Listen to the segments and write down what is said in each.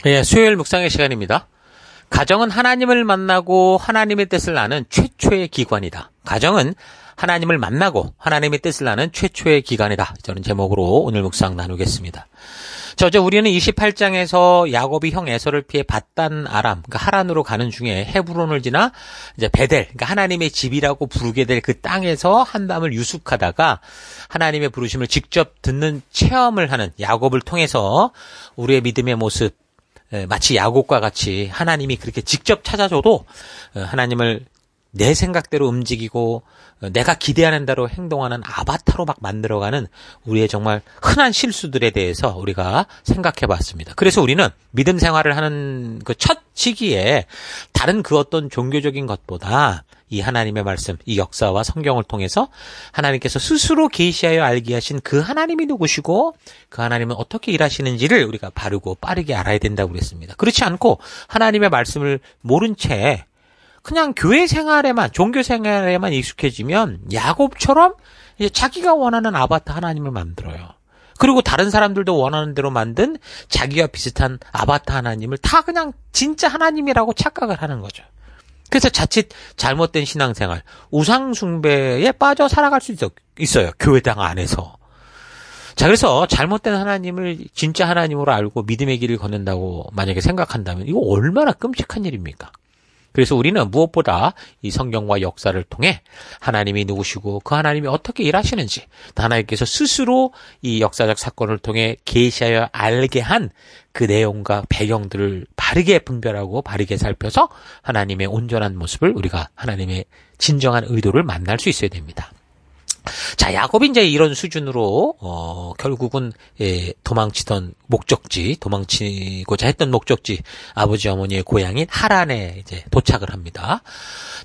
예, 수요일 묵상의 시간입니다. 가정은 하나님을 만나고 하나님의 뜻을 아는 최초의 기관이다. 가정은 하나님을 만나고 하나님의 뜻을 아는 최초의 기관이다. 저는 제목으로 오늘 묵상 나누겠습니다. 어제 우리는 28장에서 야곱이 형 에서를 피해 밧단 아람, 그러니까 하란으로 가는 중에 헤브론을 지나 이제 베델, 그러니까 하나님의 집이라고 부르게 될 그 땅에서 한 밤을 유숙하다가 하나님의 부르심을 직접 듣는 체험을 하는 야곱을 통해서 우리의 믿음의 모습, 마치 야곱과 같이 하나님이 그렇게 직접 찾아줘도 하나님을 내 생각대로 움직이고 내가 기대하는 대로 행동하는 아바타로 막 만들어가는 우리의 정말 흔한 실수들에 대해서 우리가 생각해 봤습니다. 그래서 우리는 믿음 생활을 하는 그 첫 시기에 다른 그 어떤 종교적인 것보다 이 하나님의 말씀, 이 역사와 성경을 통해서 하나님께서 스스로 계시하여 알게 하신 그 하나님이 누구시고 그 하나님은 어떻게 일하시는지를 우리가 바르고 빠르게 알아야 된다고 그랬습니다. 그렇지 않고 하나님의 말씀을 모른 채 그냥 교회 생활에만, 종교 생활에만 익숙해지면 야곱처럼 이제 자기가 원하는 아바타 하나님을 만들어요. 그리고 다른 사람들도 원하는 대로 만든 자기와 비슷한 아바타 하나님을 다 그냥 진짜 하나님이라고 착각을 하는 거죠. 그래서 자칫 잘못된 신앙생활, 우상숭배에 빠져 살아갈 수 있어요. 교회당 안에서. 자, 그래서 잘못된 하나님을 진짜 하나님으로 알고 믿음의 길을 걷는다고 만약에 생각한다면 이거 얼마나 끔찍한 일입니까? 그래서 우리는 무엇보다 이 성경과 역사를 통해 하나님이 누구시고 그 하나님이 어떻게 일하시는지 하나님께서 스스로 이 역사적 사건을 통해 계시하여 알게 한 그 내용과 배경들을 바르게 분별하고 바르게 살펴서 하나님의 온전한 모습을 우리가 하나님의 진정한 의도를 만날 수 있어야 됩니다. 자, 야곱이 이제 이런 수준으로 결국은 도망치고자 했던 목적지 아버지 어머니의 고향인 하란에 이제 도착을 합니다.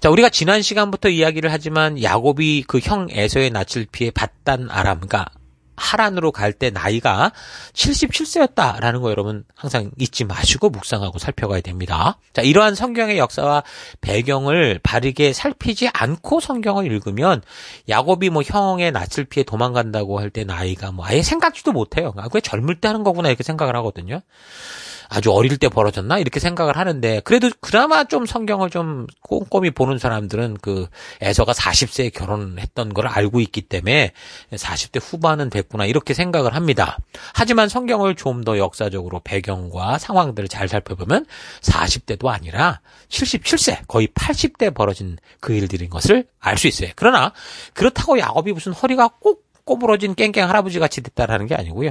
자, 우리가 지난 시간부터 이야기를 하지만 야곱이 그 형 에서의 낯을 피해 밧단 아람, 그러니까 하란으로 갈 때 나이가 77세였다라는 거 여러분 항상 잊지 마시고 묵상하고 살펴가야 됩니다. 자, 이러한 성경의 역사와 배경을 바르게 살피지 않고 성경을 읽으면 야곱이 뭐 형의 낯을 피해 도망간다고 할 때 나이가 뭐 아예 생각지도 못해요. 그게 젊을 때 하는 거구나 이렇게 생각을 하거든요. 아주 어릴 때 벌어졌나 이렇게 생각을 하는데 그래도 그나마 좀 성경을 좀 꼼꼼히 보는 사람들은 그 에서가 40세에 결혼했던 걸 알고 있기 때문에 40대 후반은 됐구나 이렇게 생각을 합니다. 하지만 성경을 좀 더 역사적으로 배경과 상황들을 잘 살펴보면 40대도 아니라 77세 거의 80대 벌어진 그 일들인 것을 알 수 있어요. 그러나 그렇다고 야곱이 무슨 허리가 꼭 꼬부러진 깽깽 할아버지 같이 됐다라는 게 아니고요.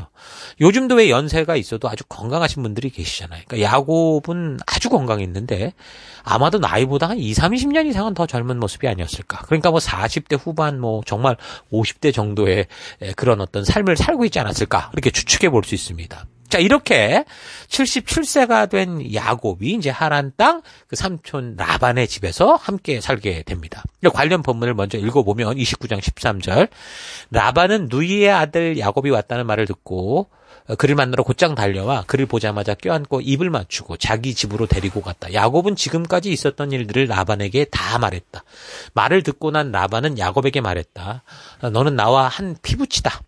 요즘도 왜 연세가 있어도 아주 건강하신 분들이 계시잖아요. 그러니까 야곱은 아주 건강했는데 아마도 나이보다 한 20, 30년 이상은 더 젊은 모습이 아니었을까. 그러니까 뭐 40대 후반 뭐 정말 50대 정도의 그런 어떤 삶을 살고 있지 않았을까. 이렇게 추측해 볼 수 있습니다. 자, 이렇게 77세가 된 야곱이 이제 하란 땅 그 삼촌 라반의 집에서 함께 살게 됩니다. 관련 본문을 먼저 읽어보면 29장 13절 라반은 누이의 아들 야곱이 왔다는 말을 듣고 그를 만나러 곧장 달려와 그를 보자마자 껴안고 입을 맞추고 자기 집으로 데리고 갔다. 야곱은 지금까지 있었던 일들을 라반에게 다 말했다. 말을 듣고 난 라반은 야곱에게 말했다. 너는 나와 한 피부치다.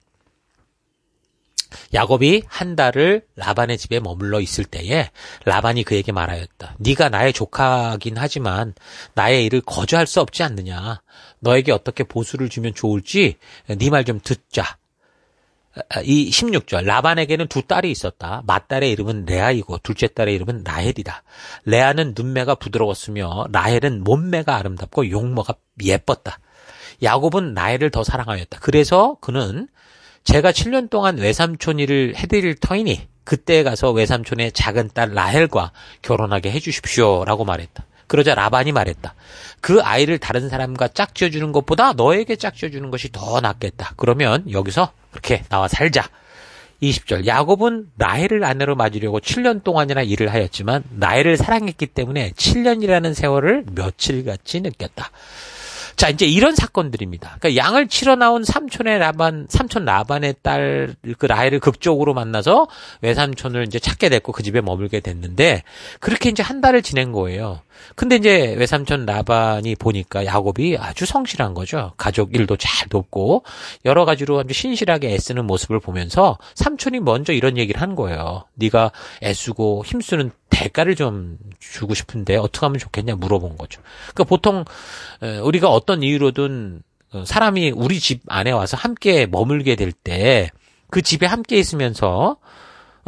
야곱이 한 달을 라반의 집에 머물러 있을 때에 라반이 그에게 말하였다. 네가 나의 조카긴 하지만 나의 일을 거저할 수 없지 않느냐. 너에게 어떻게 보수를 주면 좋을지 네 말 좀 듣자. 이 16절 라반에게는 두 딸이 있었다. 맏딸의 이름은 레아이고 둘째 딸의 이름은 라헬이다. 레아는 눈매가 부드러웠으며 라헬은 몸매가 아름답고 용모가 예뻤다. 야곱은 라헬을 더 사랑하였다. 그래서 그는 제가 7년 동안 외삼촌 일을 해드릴 터이니 그때에 가서 외삼촌의 작은 딸 라헬과 결혼하게 해주십시오라고 말했다. 그러자 라반이 말했다. 그 아이를 다른 사람과 짝지어주는 것보다 너에게 짝지어주는 것이 더 낫겠다. 그러면 여기서 그렇게 나와 살자. 20절 야곱은 라헬을 아내로 맞으려고 7년 동안이나 일을 하였지만 라헬을 사랑했기 때문에 7년이라는 세월을 며칠같이 느꼈다. 자, 이제 이런 사건들입니다. 그러니까 양을 치러 나온 삼촌 라반의 딸, 그 라헬을 극적으로 만나서 외삼촌을 이제 찾게 됐고 그 집에 머물게 됐는데, 그렇게 이제 한 달을 지낸 거예요. 근데 이제 외삼촌 라반이 보니까 야곱이 아주 성실한 거죠. 가족 일도 잘 돕고, 여러 가지로 아주 신실하게 애쓰는 모습을 보면서 삼촌이 먼저 이런 얘기를 한 거예요. 네가 애쓰고 힘쓰는 대가를 좀 주고 싶은데 어떻게 하면 좋겠냐 물어본 거죠. 그러니까 보통 우리가 어떤 이유로든 사람이 우리 집 안에 와서 함께 머물게 될 때 그 집에 함께 있으면서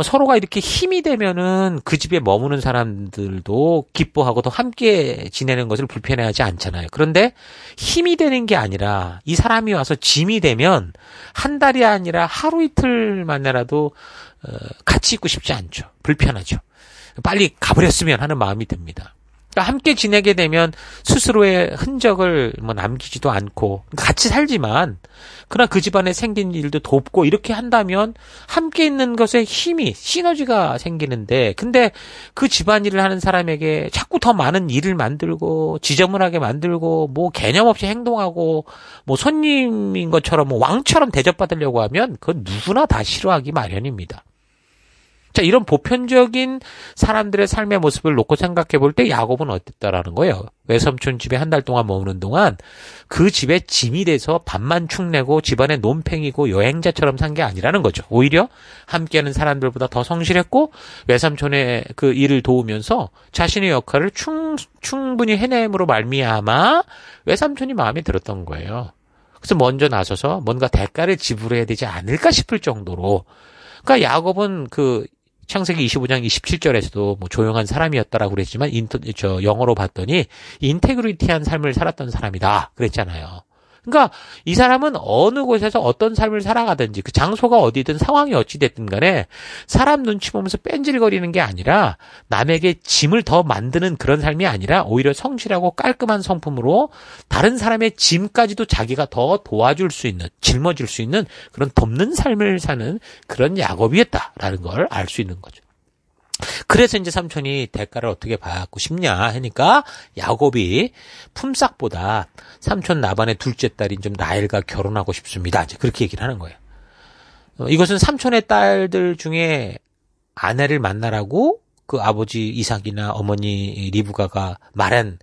서로가 이렇게 힘이 되면은 그 집에 머무는 사람들도 기뻐하고 또 함께 지내는 것을 불편해하지 않잖아요. 그런데 힘이 되는 게 아니라 이 사람이 와서 짐이 되면 한 달이 아니라 하루 이틀만이라도 같이 있고 싶지 않죠. 불편하죠. 빨리 가버렸으면 하는 마음이 듭니다. 그러니까 함께 지내게 되면 스스로의 흔적을 남기지도 않고 같이 살지만 그러나 그 집안에 생긴 일도 돕고 이렇게 한다면 함께 있는 것에 힘이 시너지가 생기는데, 근데 그 집안일을 하는 사람에게 자꾸 더 많은 일을 만들고 지저분하게 만들고 뭐 개념 없이 행동하고 뭐 손님인 것처럼 뭐 왕처럼 대접받으려고 하면 그건 누구나 다 싫어하기 마련입니다. 자, 이런 보편적인 사람들의 삶의 모습을 놓고 생각해 볼 때 야곱은 어땠다라는 거예요. 외삼촌 집에 한 달 동안 머무는 동안 그 집에 짐이 돼서 밥만 축내고 집안에 논팽이고 여행자처럼 산 게 아니라는 거죠. 오히려 함께하는 사람들보다 더 성실했고 외삼촌의 그 일을 도우면서 자신의 역할을 충분히 해냄으로 말미암아 외삼촌이 마음에 들었던 거예요. 그래서 먼저 나서서 뭔가 대가를 지불해야 되지 않을까 싶을 정도로, 그러니까 야곱은 그 창세기 25장 27절에서도 뭐 조용한 사람이었다라고 그랬지만 영어로 봤더니 인테그리티한 삶을 살았던 사람이다 그랬잖아요. 그러니까 이 사람은 어느 곳에서 어떤 삶을 살아가든지 그 장소가 어디든 상황이 어찌 됐든 간에 사람 눈치 보면서 뺀질거리는 게 아니라 남에게 짐을 더 만드는 그런 삶이 아니라 오히려 성실하고 깔끔한 성품으로 다른 사람의 짐까지도 자기가 더 도와줄 수 있는, 짊어질 수 있는 그런 돕는 삶을 사는 그런 야곱이었다라는 걸 알 수 있는 거죠. 그래서 이제 삼촌이 대가를 어떻게 받고 싶냐 하니까 야곱이 품삯보다 삼촌 라반의 둘째 딸인 좀 라헬과 결혼하고 싶습니다. 이제 그렇게 얘기를 하는 거예요. 이것은 삼촌의 딸들 중에 아내를 만나라고 그 아버지 이삭이나 어머니 리브가가 말한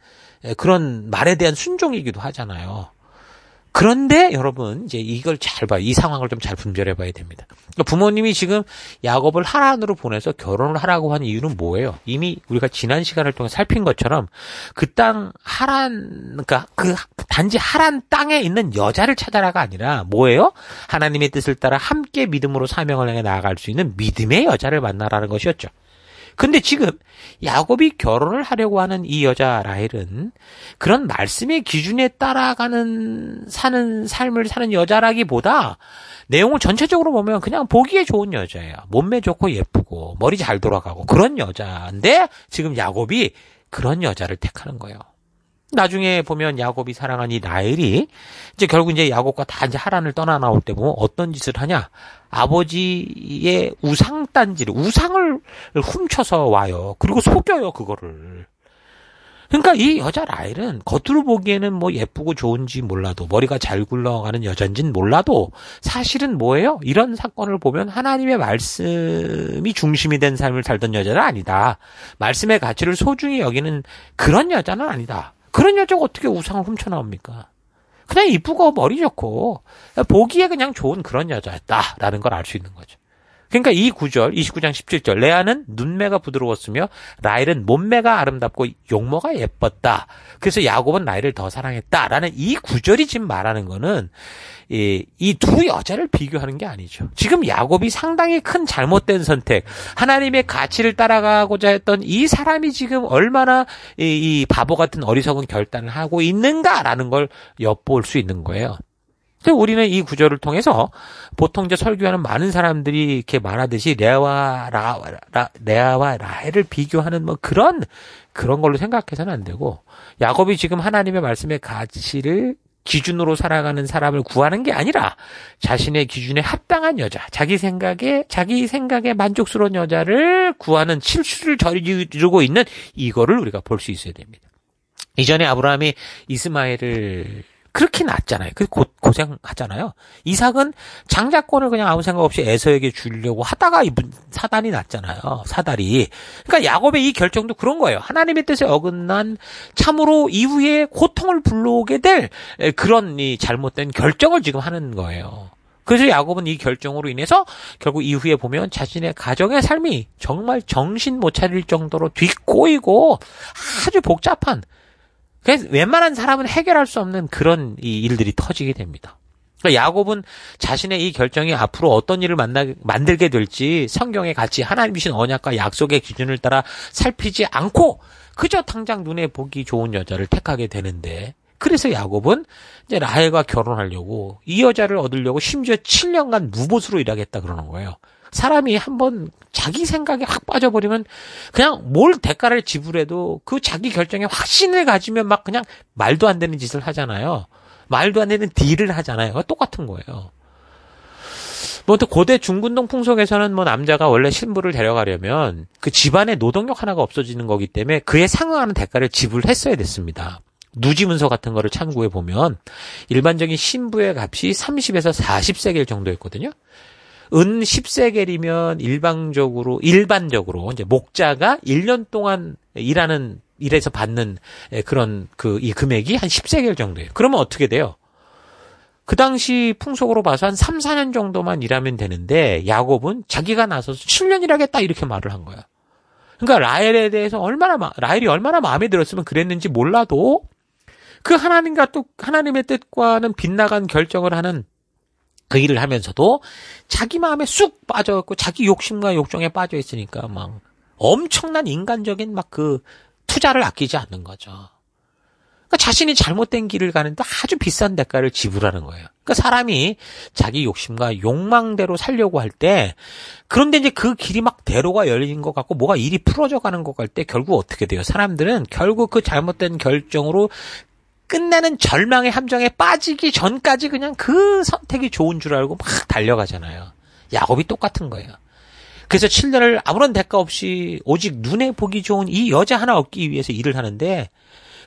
그런 말에 대한 순종이기도 하잖아요. 그런데 여러분 이제 이걸 잘 봐요. 이 상황을 좀 잘 분별해 봐야 됩니다. 그러니까 부모님이 지금 야곱을 하란으로 보내서 결혼을 하라고 한 이유는 뭐예요? 이미 우리가 지난 시간을 통해 살핀 것처럼 그 땅 하란, 그러니까 그 단지 하란 땅에 있는 여자를 찾아라가 아니라 뭐예요? 하나님의 뜻을 따라 함께 믿음으로 사명을 향해 나아갈 수 있는 믿음의 여자를 만나라는 것이었죠. 근데 지금 야곱이 결혼을 하려고 하는 이 여자 라헬은 그런 말씀의 기준에 따라가는 사는 삶을 사는 여자라기보다 내용을 전체적으로 보면 그냥 보기에 좋은 여자예요. 몸매 좋고 예쁘고 머리 잘 돌아가고 그런 여자인데 지금 야곱이 그런 여자를 택하는 거예요. 나중에 보면 야곱이 사랑한 이 라헬이 이제 결국 이제 야곱과 다 이제 하란을 떠나 나올 때 보면 어떤 짓을 하냐? 아버지의 우상을 훔쳐서 와요. 그리고 속여요, 그거를. 그러니까 이 여자 라헬은 겉으로 보기에는 뭐 예쁘고 좋은지 몰라도 머리가 잘 굴러가는 여잔지는 몰라도 사실은 뭐예요? 이런 사건을 보면 하나님의 말씀이 중심이 된 삶을 살던 여자는 아니다. 말씀의 가치를 소중히 여기는 그런 여자는 아니다. 그런 여자가 어떻게 우상을 훔쳐 나옵니까? 그냥 이쁘고 머리 좋고 보기에 그냥 좋은 그런 여자였다라는 걸 알 수 있는 거죠. 그러니까 이 구절 29장 17절 레아는 눈매가 부드러웠으며 라헬은 몸매가 아름답고 용모가 예뻤다. 그래서 야곱은 라헬을 더 사랑했다라는 이 구절이 지금 말하는 거는 이 두 여자를 비교하는 게 아니죠. 지금 야곱이 상당히 큰 잘못된 선택, 하나님의 가치를 따라가고자 했던 이 사람이 지금 얼마나 이 바보 같은 어리석은 결단을 하고 있는가라는 걸 엿볼 수 있는 거예요. 우리는 이 구절을 통해서 보통 이제 설교하는 많은 사람들이 이렇게 말하듯이 레아와 라헬을 비교하는 뭐 그런 걸로 생각해서는 안 되고, 야곱이 지금 하나님의 말씀의 가치를 기준으로 살아가는 사람을 구하는 게 아니라 자신의 기준에 합당한 여자, 자기 생각에 만족스러운 여자를 구하는 실수를 저지르고 있는 이거를 우리가 볼 수 있어야 됩니다. 이전에 아브라함이 이스마엘을 그렇게 낫잖아요. 그 고생하잖아요. 이삭은 장자권을 그냥 아무 생각 없이 에서에게 주려고 하다가 이분 사단이 났잖아요. 사달이. 그러니까 야곱의 이 결정도 그런 거예요. 하나님의 뜻에 어긋난 참으로 이후에 고통을 불러오게 될 그런 이 잘못된 결정을 지금 하는 거예요. 그래서 야곱은 이 결정으로 인해서 결국 이후에 보면 자신의 가정의 삶이 정말 정신 못 차릴 정도로 뒷꼬이고 아주 복잡한, 그래서 웬만한 사람은 해결할 수 없는 그런 이 일들이 터지게 됩니다. 그러니까 야곱은 자신의 이 결정이 앞으로 어떤 일을 만들게 될지 성경에 같이 하나님 주신 언약과 약속의 기준을 따라 살피지 않고 그저 당장 눈에 보기 좋은 여자를 택하게 되는데, 그래서 야곱은 이제 라헬과 결혼하려고 이 여자를 얻으려고 심지어 7년간 무보수로 일하겠다 그러는 거예요. 사람이 한번 자기 생각에 확 빠져버리면 그냥 뭘 대가를 지불해도 그 자기 결정에 확신을 가지면 막 그냥 말도 안 되는 짓을 하잖아요. 말도 안 되는 딜을 하잖아요. 똑같은 거예요. 뭐 또 고대 중군동 풍속에서는 뭐 남자가 원래 신부를 데려가려면 그 집안의 노동력 하나가 없어지는 거기 때문에 그에 상응하는 대가를 지불했어야 됐습니다. 누지문서 같은 거를 참고해 보면 일반적인 신부의 값이 30에서 40세겔 정도였거든요. 은 10세겔이면 일반적으로 이제 목자가 1년 동안 일해서 받는 그런 이 금액이 한 10세겔 정도예요. 그러면 어떻게 돼요? 그 당시 풍속으로 봐서 한 3, 4년 정도만 일하면 되는데 야곱은 자기가 나서서 7년 일하겠다 이렇게 말을 한 거야. 그러니까 라헬에 대해서 라헬이 얼마나 마음에 들었으면 그랬는지 몰라도 그 하나님의 뜻과는 빗나간 결정을 하는 그 일을 하면서도 자기 마음에 쑥 빠져갖고 자기 욕심과 욕정에 빠져 있으니까 막 엄청난 인간적인 막 그 투자를 아끼지 않는 거죠. 그러니까 자신이 잘못된 길을 가는데 아주 비싼 대가를 지불하는 거예요. 그러니까 사람이 자기 욕심과 욕망대로 살려고 할 때, 그런데 이제 그 길이 막 대로가 열린 것 같고 뭐가 일이 풀어져 가는 것 같을 때 결국 어떻게 돼요? 사람들은 결국 그 잘못된 결정으로 끝내는 절망의 함정에 빠지기 전까지 그냥 그 선택이 좋은 줄 알고 막 달려가잖아요. 야곱이 똑같은 거예요. 그래서 7년을 아무런 대가 없이 오직 눈에 보기 좋은 이 여자 하나 얻기 위해서 일을 하는데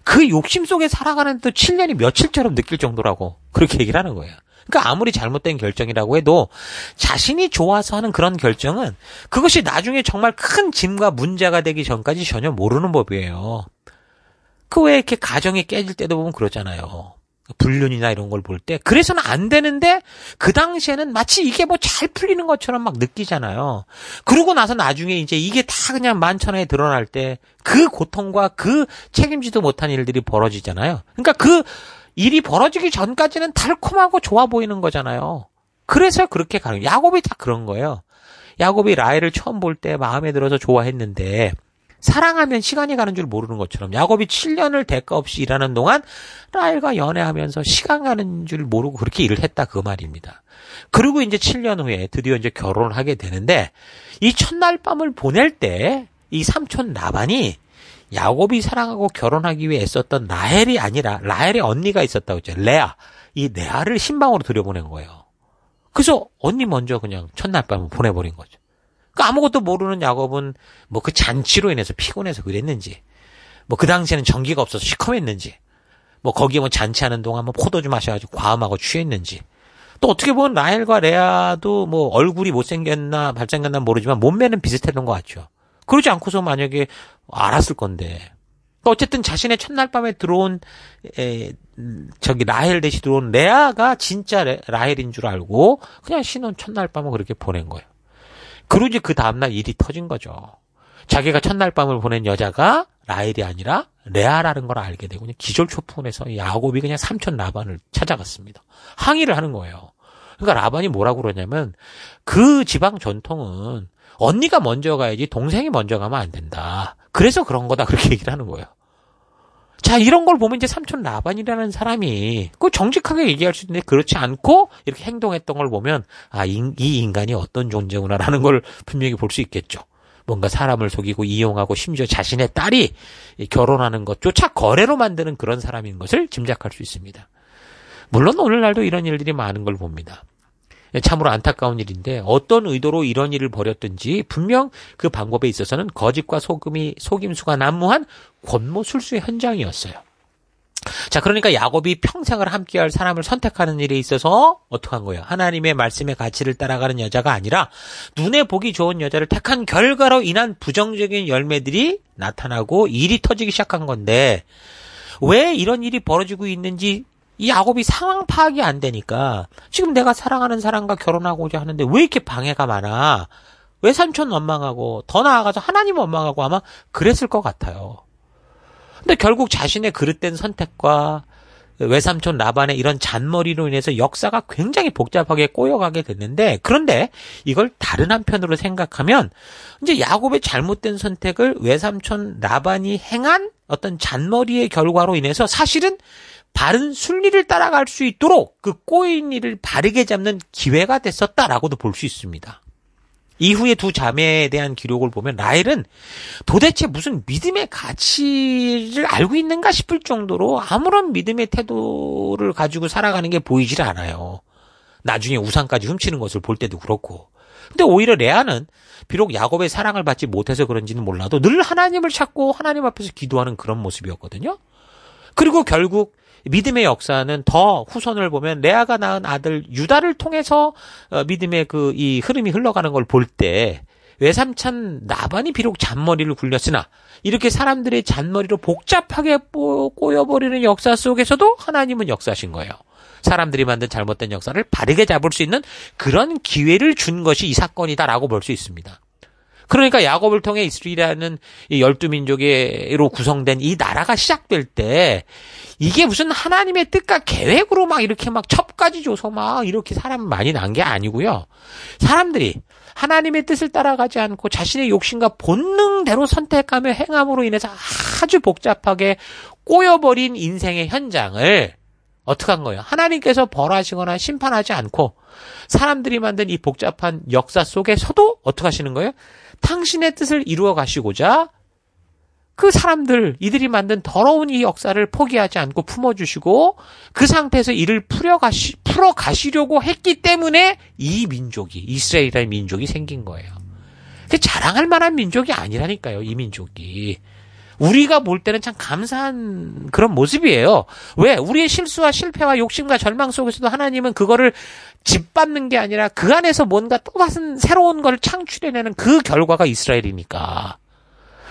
그 욕심 속에 살아가는 또 7년이 며칠처럼 느낄 정도라고 그렇게 얘기를 하는 거예요. 그러니까 아무리 잘못된 결정이라고 해도 자신이 좋아서 하는 그런 결정은 그것이 나중에 정말 큰 짐과 문제가 되기 전까지 전혀 모르는 법이에요. 그 왜 이렇게 가정이 깨질 때도 보면 그러잖아요. 불륜이나 이런 걸 볼 때 그래서는 안 되는데 그 당시에는 마치 이게 뭐 잘 풀리는 것처럼 막 느끼잖아요. 그러고 나서 나중에 이제 이게 다 그냥 만천하에 드러날 때 그 고통과 그 책임지도 못한 일들이 벌어지잖아요. 그러니까 그 일이 벌어지기 전까지는 달콤하고 좋아 보이는 거잖아요. 그래서 그렇게 가는, 야곱이 다 그런 거예요. 야곱이 라헬을 처음 볼 때 마음에 들어서 좋아했는데 사랑하면 시간이 가는 줄 모르는 것처럼 야곱이 7년을 대가 없이 일하는 동안 라헬과 연애하면서 시간 가는 줄 모르고 그렇게 일을 했다 그 말입니다. 그리고 이제 7년 후에 드디어 이제 결혼을 하게 되는데 이 첫날 밤을 보낼 때 이 삼촌 라반이 야곱이 사랑하고 결혼하기 위해 애썼던 라헬이 아니라 라헬의 언니가 있었다고 했죠. 레아. 이 레아를 신방으로 들여보낸 거예요. 그래서 언니 먼저 그냥 첫날 밤을 보내버린 거죠. 그러니까 아무것도 모르는 야곱은 뭐 그 잔치로 인해서 피곤해서 그랬는지, 뭐 그 당시에는 전기가 없어서 시커맸는지, 뭐 거기에 뭐 잔치하는 동안 뭐 포도 좀 마셔가지고 과음하고 취했는지, 또 어떻게 보면 라헬과 레아도 뭐 얼굴이 못생겼나 잘생겼나 모르지만 몸매는 비슷했던 것 같죠. 그러지 않고서 만약에 알았을 건데. 그러니까 어쨌든 자신의 첫날 밤에 들어온 라헬 대신 들어온 레아가 진짜 라헬인 줄 알고 그냥 신혼 첫날 밤을 그렇게 보낸 거예요. 그리고 이제 그 다음날 일이 터진 거죠. 자기가 첫날 밤을 보낸 여자가 라헬이 아니라 레아라는 걸 알게 되고 그냥 기절초풍해서 야곱이 그냥 삼촌 라반을 찾아갔습니다. 항의를 하는 거예요. 그러니까 라반이 뭐라고 그러냐면 그 지방 전통은 언니가 먼저 가야지 동생이 먼저 가면 안 된다. 그래서 그런 거다 그렇게 얘기를 하는 거예요. 자, 이런 걸 보면 이제 삼촌 라반이라는 사람이 그 정직하게 얘기할 수 있는데 그렇지 않고 이렇게 행동했던 걸 보면 아, 이 인간이 어떤 존재구나라는 걸 분명히 볼 수 있겠죠. 뭔가 사람을 속이고 이용하고 심지어 자신의 딸이 결혼하는 것조차 거래로 만드는 그런 사람인 것을 짐작할 수 있습니다. 물론 오늘날도 이런 일들이 많은 걸 봅니다. 참으로 안타까운 일인데 어떤 의도로 이런 일을 벌였든지 분명 그 방법에 있어서는 거짓과 속임수가 난무한 권모술수의 현장이었어요. 자, 그러니까 야곱이 평생을 함께할 사람을 선택하는 일에 있어서 어떻게 한 거예요? 하나님의 말씀의 가치를 따라가는 여자가 아니라 눈에 보기 좋은 여자를 택한 결과로 인한 부정적인 열매들이 나타나고 일이 터지기 시작한 건데 왜 이런 일이 벌어지고 있는지 이 야곱이 상황 파악이 안 되니까 지금 내가 사랑하는 사람과 결혼하고자 하는데 왜 이렇게 방해가 많아? 외삼촌 원망하고 더 나아가서 하나님 원망하고 아마 그랬을 것 같아요. 근데 결국 자신의 그릇된 선택과 외삼촌 라반의 이런 잔머리로 인해서 역사가 굉장히 복잡하게 꼬여가게 됐는데 그런데 이걸 다른 한편으로 생각하면 이제 야곱의 잘못된 선택을 외삼촌 라반이 행한 어떤 잔머리의 결과로 인해서 사실은 바른 순리를 따라갈 수 있도록 그 꼬인 일을 바르게 잡는 기회가 됐었다라고도 볼 수 있습니다. 이후에 두 자매에 대한 기록을 보면 라헬은 도대체 무슨 믿음의 가치를 알고 있는가 싶을 정도로 아무런 믿음의 태도를 가지고 살아가는 게 보이질 않아요. 나중에 우상까지 훔치는 것을 볼 때도 그렇고. 근데 오히려 레아는 비록 야곱의 사랑을 받지 못해서 그런지는 몰라도 늘 하나님을 찾고 하나님 앞에서 기도하는 그런 모습이었거든요. 그리고 결국 믿음의 역사는 더 후손을 보면 레아가 낳은 아들 유다를 통해서 믿음의 이 흐름이 흘러가는 걸 볼 때 외삼촌 라반이 비록 잔머리를 굴렸으나 이렇게 사람들의 잔머리로 복잡하게 꼬여버리는 역사 속에서도 하나님은 역사하신 거예요. 사람들이 만든 잘못된 역사를 바르게 잡을 수 있는 그런 기회를 준 것이 이 사건이다라고 볼 수 있습니다. 그러니까 야곱을 통해 이스라엘이라는 12민족으로 구성된 이 나라가 시작될 때 이게 무슨 하나님의 뜻과 계획으로 막 이렇게 막 첩까지 줘서 막 이렇게 사람 많이 난 게 아니고요. 사람들이 하나님의 뜻을 따라가지 않고 자신의 욕심과 본능대로 선택하며 행함으로 인해서 아주 복잡하게 꼬여버린 인생의 현장을 어떻게 한 거예요? 하나님께서 벌하시거나 심판하지 않고 사람들이 만든 이 복잡한 역사 속에서도 어떻게 하시는 거예요? 당신의 뜻을 이루어 가시고자 그 사람들, 이들이 만든 더러운 이 역사를 포기하지 않고 품어주시고 그 상태에서 이를 풀어가시려고 했기 때문에 이 민족이, 이스라엘이라는 민족이 생긴 거예요. 자랑할 만한 민족이 아니라니까요, 이 민족이. 우리가 볼 때는 참 감사한 그런 모습이에요. 왜? 우리의 실수와 실패와 욕심과 절망 속에서도 하나님은 그거를 짓밟는 게 아니라 그 안에서 뭔가 또 다른 새로운 걸 창출해내는 그 결과가 이스라엘이니까.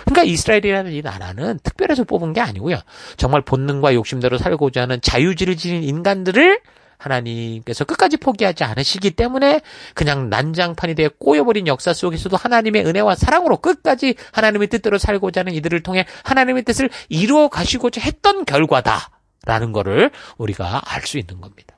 그러니까 이스라엘이라는 이 나라는 특별해서 뽑은 게 아니고요. 정말 본능과 욕심대로 살고자 하는 자유지를 지닌 인간들을 하나님께서 끝까지 포기하지 않으시기 때문에 그냥 난장판이 되어 꼬여버린 역사 속에서도 하나님의 은혜와 사랑으로 끝까지 하나님의 뜻대로 살고자 하는 이들을 통해 하나님의 뜻을 이루어 가시고자 했던 결과다라는 거를 우리가 알 수 있는 겁니다.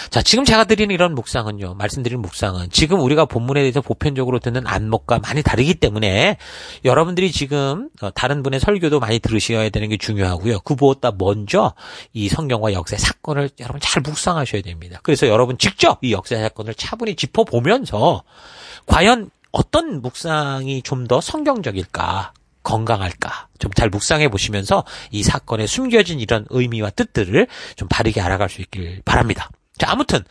자, 지금 제가 드리는 이런 묵상은요, 말씀드린 묵상은 지금 우리가 본문에 대해서 보편적으로 듣는 안목과 많이 다르기 때문에 여러분들이 지금 다른 분의 설교도 많이 들으셔야 되는 게 중요하고요. 그보다 먼저 이 성경과 역사의 사건을 여러분 잘 묵상하셔야 됩니다. 그래서 여러분 직접 이 역사의 사건을 차분히 짚어보면서 과연 어떤 묵상이 좀 더 성경적일까? 건강할까? 좀 잘 묵상해 보시면서 이 사건에 숨겨진 이런 의미와 뜻들을 좀 바르게 알아갈 수 있길 바랍니다. 자, 아무튼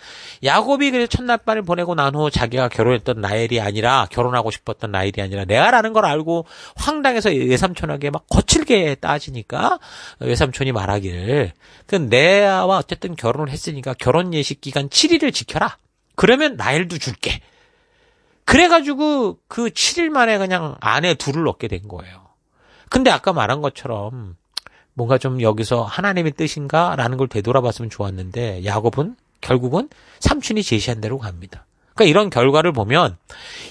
야곱이 그래서 첫날밤을 보내고 난 후 자기가 결혼했던 라헬이 아니라 결혼하고 싶었던 라헬이 아니라 레아라는 걸 알고 황당해서 외삼촌에게 막 거칠게 따지니까 외삼촌이 말하기를 그 레아와 어쨌든 결혼을 했으니까 결혼 예식 기간 7일을 지켜라. 그러면 라헬도 줄게. 그래가지고 그 7일 만에 그냥 아내 둘을 얻게 된 거예요. 근데 아까 말한 것처럼 뭔가 좀 여기서 하나님의 뜻인가라는 걸 되돌아봤으면 좋았는데 야곱은 결국은 삼촌이 제시한 대로 갑니다. 그러니까 이런 결과를 보면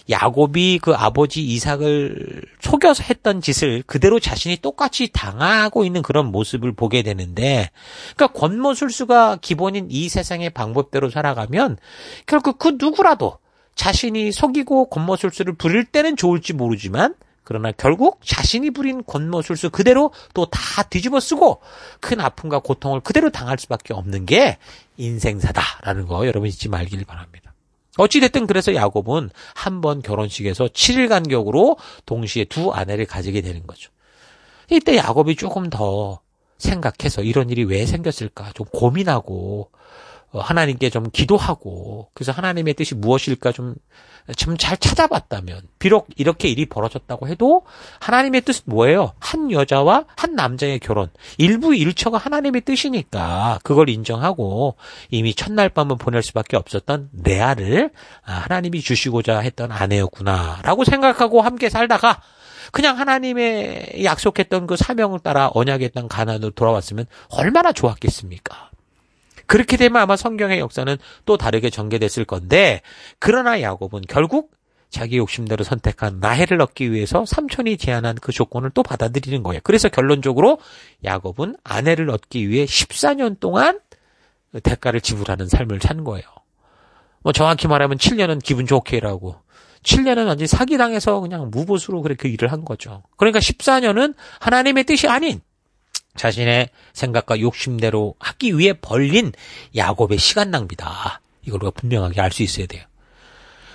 야곱이 그 아버지 이삭을 속여서 했던 짓을 그대로 자신이 똑같이 당하고 있는 그런 모습을 보게 되는데, 그러니까 권모술수가 기본인 이 세상의 방법대로 살아가면 결국 그 누구라도 자신이 속이고 권모술수를 부릴 때는 좋을지 모르지만 그러나 결국 자신이 부린 권모술수 그대로 또 다 뒤집어 쓰고 큰 아픔과 고통을 그대로 당할 수밖에 없는 게 인생사다라는 거 여러분 잊지 말길 바랍니다. 어찌됐든 그래서 야곱은 한 번 결혼식에서 7일 간격으로 동시에 두 아내를 가지게 되는 거죠. 이때 야곱이 조금 더 생각해서 이런 일이 왜 생겼을까 좀 고민하고 하나님께 좀 기도하고 그래서 하나님의 뜻이 무엇일까 좀 잘 찾아봤다면 비록 이렇게 일이 벌어졌다고 해도 하나님의 뜻은 뭐예요? 한 여자와 한 남자의 결혼 일부 일처가 하나님의 뜻이니까 그걸 인정하고 이미 첫날 밤은 보낼 수밖에 없었던 레아를 하나님이 주시고자 했던 아내였구나라고 생각하고 함께 살다가 그냥 하나님의 약속했던 그 사명을 따라 언약했던 가나안으로 돌아왔으면 얼마나 좋았겠습니까? 그렇게 되면 아마 성경의 역사는 또 다르게 전개됐을 건데 그러나 야곱은 결국 자기 욕심대로 선택한 라헬을 얻기 위해서 삼촌이 제안한 그 조건을 또 받아들이는 거예요. 그래서 결론적으로 야곱은 아내를 얻기 위해 14년 동안 대가를 지불하는 삶을 산 거예요. 뭐 정확히 말하면 7년은 기분 좋게 일하고 7년은 완전히 사기당해서 그냥 무보수로 그렇게 일을 한 거죠. 그러니까 14년은 하나님의 뜻이 아닌 자신의 생각과 욕심대로 하기 위해 벌린 야곱의 시간 낭비다. 이걸 우리가 분명하게 알 수 있어야 돼요.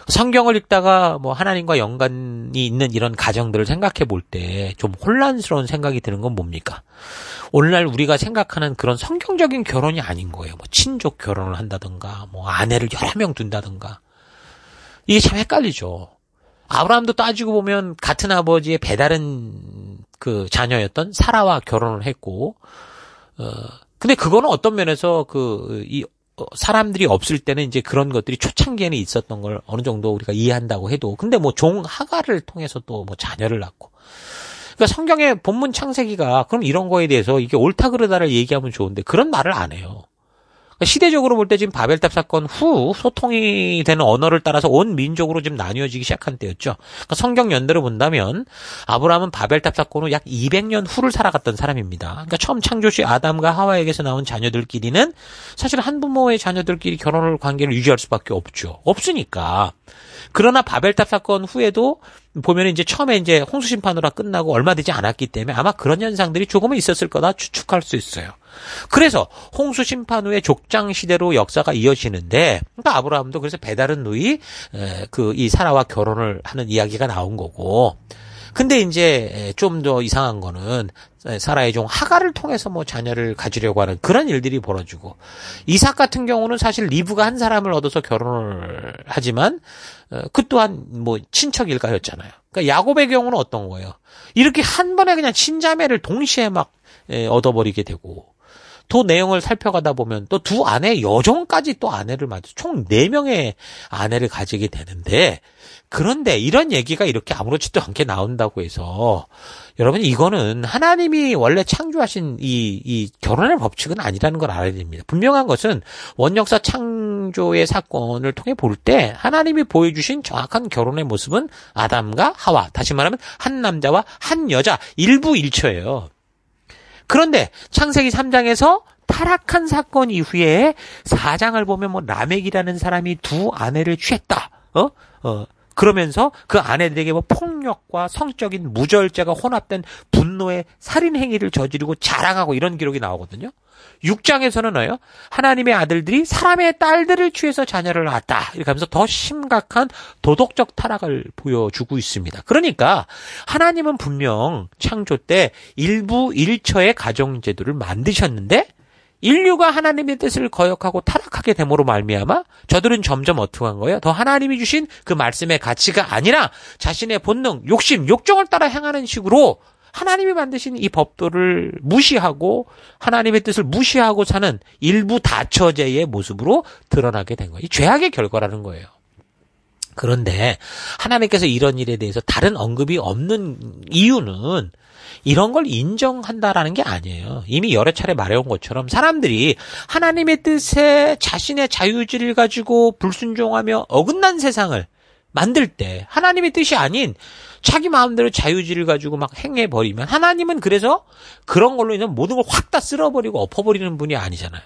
성경을 읽다가 뭐 하나님과 연관이 있는 이런 가정들을 생각해 볼 때 좀 혼란스러운 생각이 드는 건 뭡니까? 오늘날 우리가 생각하는 그런 성경적인 결혼이 아닌 거예요. 뭐 친족 결혼을 한다든가, 뭐 아내를 여러 명 둔다든가. 이게 참 헷갈리죠. 아브라함도 따지고 보면 같은 아버지의 배다른 그 자녀였던 사라와 결혼을 했고, 근데 그거는 어떤 면에서 사람들이 없을 때는 이제 그런 것들이 초창기에는 있었던 걸 어느 정도 우리가 이해한다고 해도, 근데 뭐 종 하가를 통해서 또 뭐 자녀를 낳고. 그러니까 성경의 본문 창세기가 그럼 이런 거에 대해서 이게 옳다 그르다를 얘기하면 좋은데 그런 말을 안 해요. 시대적으로 볼 때 지금 바벨탑 사건 후 소통이 되는 언어를 따라서 온 민족으로 지금 나뉘어지기 시작한 때였죠. 그러니까 성경 연대로 본다면 아브라함은 바벨탑 사건 후 약 200년 후를 살아갔던 사람입니다. 그러니까 처음 창조시 아담과 하와에게서 나온 자녀들끼리는 사실 한부모의 자녀들끼리 결혼을 관계를 유지할 수밖에 없죠. 없으니까. 그러나 바벨탑 사건 후에도 보면 이제 처음에 이제 홍수 심판으로 끝나고 얼마 되지 않았기 때문에 아마 그런 현상들이 조금은 있었을 거다 추측할 수 있어요. 그래서 홍수 심판 후에 족장 시대로 역사가 이어지는데, 그러니까 아브라함도 그래서 배다른 누이 이 사라와 결혼을 하는 이야기가 나온 거고. 근데 이제 좀 더 이상한 거는 사라의 종 하가를 통해서 뭐 자녀를 가지려고 하는 그런 일들이 벌어지고, 이삭 같은 경우는 사실 리브가 한 사람을 얻어서 결혼을 하지만 그 또한 뭐 친척 일가였잖아요. 그러니까 야곱의 경우는 어떤 거예요? 이렇게 한 번에 그냥 친자매를 동시에 막 얻어버리게 되고, 또 내용을 살펴가다 보면 또 두 아내 여종까지 또 아내를 맞춰 총 4명의 아내를 가지게 되는데, 그런데 이런 얘기가 이렇게 아무렇지도 않게 나온다고 해서 여러분 이거는 하나님이 원래 창조하신 이 결혼의 법칙은 아니라는 걸 알아야 됩니다. 분명한 것은 원역사 창조의 사건을 통해 볼 때 하나님이 보여주신 정확한 결혼의 모습은 아담과 하와, 다시 말하면 한 남자와 한 여자 일부 일처예요. 그런데 창세기 3장에서 타락한 사건 이후에 4장을 보면 뭐 라멕이라는 사람이 두 아내를 취했다. 그러면서 그 아내들에게 뭐 폭력과 성적인 무절제가 혼합된 분노의 살인 행위를 저지르고 자랑하고 이런 기록이 나오거든요. 6장에서는 하나님의 아들들이 사람의 딸들을 취해서 자녀를 낳았다. 이렇게 하면서 더 심각한 도덕적 타락을 보여주고 있습니다. 그러니까 하나님은 분명 창조 때 일부 일처의 가정제도를 만드셨는데 인류가 하나님의 뜻을 거역하고 타락하게 됨으로 말미암아 저들은 점점 어떻게 한 거예요? 더 하나님이 주신 그 말씀의 가치가 아니라 자신의 본능, 욕심, 욕정을 따라 행하는 식으로 하나님이 만드신 이 법도를 무시하고 하나님의 뜻을 무시하고 사는 일부 다처제의 모습으로 드러나게 된 거예요. 이 죄악의 결과라는 거예요. 그런데 하나님께서 이런 일에 대해서 다른 언급이 없는 이유는 이런 걸 인정한다라는 게 아니에요. 이미 여러 차례 말해온 것처럼 사람들이 하나님의 뜻에 자신의 자유의지를 가지고 불순종하며 어긋난 세상을 만들 때 하나님의 뜻이 아닌 자기 마음대로 자유의지를 가지고 막 행해버리면 하나님은 그래서 그런 걸로 인해 모든 걸 확 다 쓸어버리고 엎어버리는 분이 아니잖아요.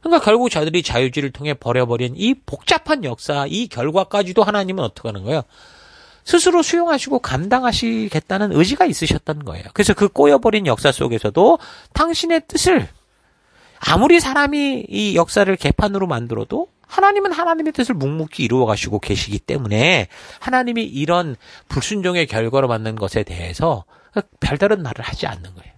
그러니까 결국 저들이 자유의지를 통해 버려버린 이 복잡한 역사, 이 결과까지도 하나님은 어떻게 하는 거예요? 스스로 수용하시고 감당하시겠다는 의지가 있으셨던 거예요. 그래서 그 꼬여버린 역사 속에서도 당신의 뜻을 아무리 사람이 이 역사를 개판으로 만들어도 하나님은 하나님의 뜻을 묵묵히 이루어 가시고 계시기 때문에 하나님이 이런 불순종의 결과로 만든 것에 대해서 별다른 말을 하지 않는 거예요.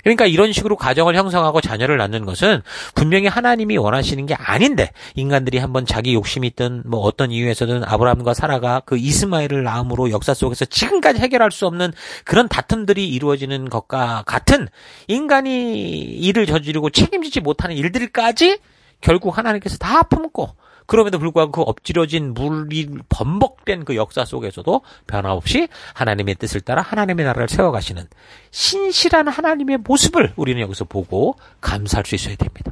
그러니까 이런 식으로 가정을 형성하고 자녀를 낳는 것은 분명히 하나님이 원하시는 게 아닌데 인간들이 한번 자기 욕심이 있든 뭐 어떤 이유에서든 아브라함과 사라가 그 이스마엘을 낳음으로 역사 속에서 지금까지 해결할 수 없는 그런 다툼들이 이루어지는 것과 같은 인간이 일을 저지르고 책임지지 못하는 일들까지 결국 하나님께서 다 품고 그럼에도 불구하고 그 엎질러진 물이 범벅된 그 역사 속에서도 변함없이 하나님의 뜻을 따라 하나님의 나라를 세워가시는 신실한 하나님의 모습을 우리는 여기서 보고 감사할 수 있어야 됩니다.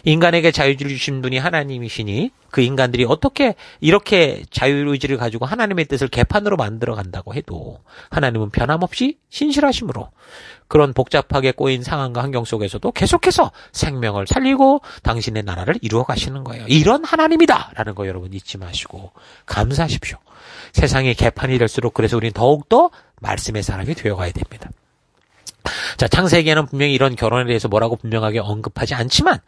인간에게 자유의지를 주신 분이 하나님이시니 그 인간들이 어떻게 이렇게 자유의지를 가지고 하나님의 뜻을 개판으로 만들어 간다고 해도 하나님은 변함없이 신실하심으로 그런 복잡하게 꼬인 상황과 환경 속에서도 계속해서 생명을 살리고 당신의 나라를 이루어 가시는 거예요. 이런 하나님이다 라는 거 여러분 잊지 마시고 감사하십시오. 세상이 개판이 될수록 그래서 우리는 더욱더 말씀의 사람이 되어가야 됩니다. 자, 창세기에는 분명히 이런 결혼에 대해서 뭐라고 분명하게 언급하지 않지만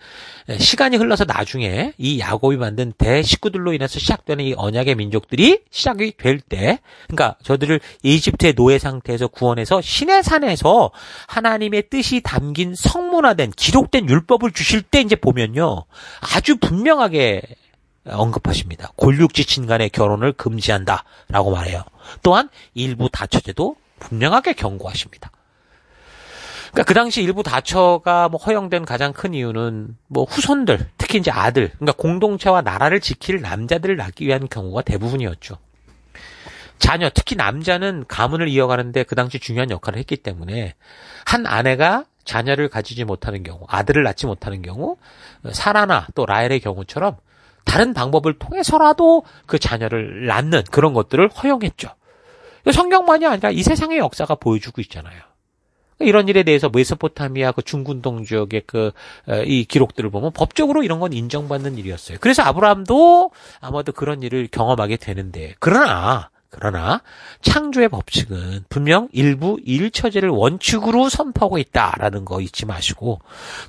시간이 흘러서 나중에 이 야곱이 만든 대식구들로 인해서 시작되는 이 언약의 민족들이 시작이 될 때, 그러니까 저들을 이집트의 노예 상태에서 구원해서 시내산에서 하나님의 뜻이 담긴 성문화된 기록된 율법을 주실 때 이제 보면요, 아주 분명하게 언급하십니다. 골육지친 간의 결혼을 금지한다라고 말해요. 또한 일부 다처제도 분명하게 경고하십니다. 그러니까 그 당시 일부 다처가 뭐 허용된 가장 큰 이유는 뭐 후손들, 특히 이제 아들, 그러니까 공동체와 나라를 지킬 남자들을 낳기 위한 경우가 대부분이었죠. 자녀, 특히 남자는 가문을 이어가는데 그 당시 중요한 역할을 했기 때문에 한 아내가 자녀를 가지지 못하는 경우, 아들을 낳지 못하는 경우, 사라나 또 라헬의 경우처럼 다른 방법을 통해서라도 그 자녀를 낳는 그런 것들을 허용했죠. 성경만이 아니라 이 세상의 역사가 보여주고 있잖아요. 이런 일에 대해서 메소포타미아 그 중군동 지역의 이 기록들을 보면 법적으로 이런 건 인정받는 일이었어요. 그래서 아브라함도 아마도 그런 일을 경험하게 되는데, 그러나 창조의 법칙은 분명 일부 일처제를 원칙으로 선포하고 있다라는 거 잊지 마시고,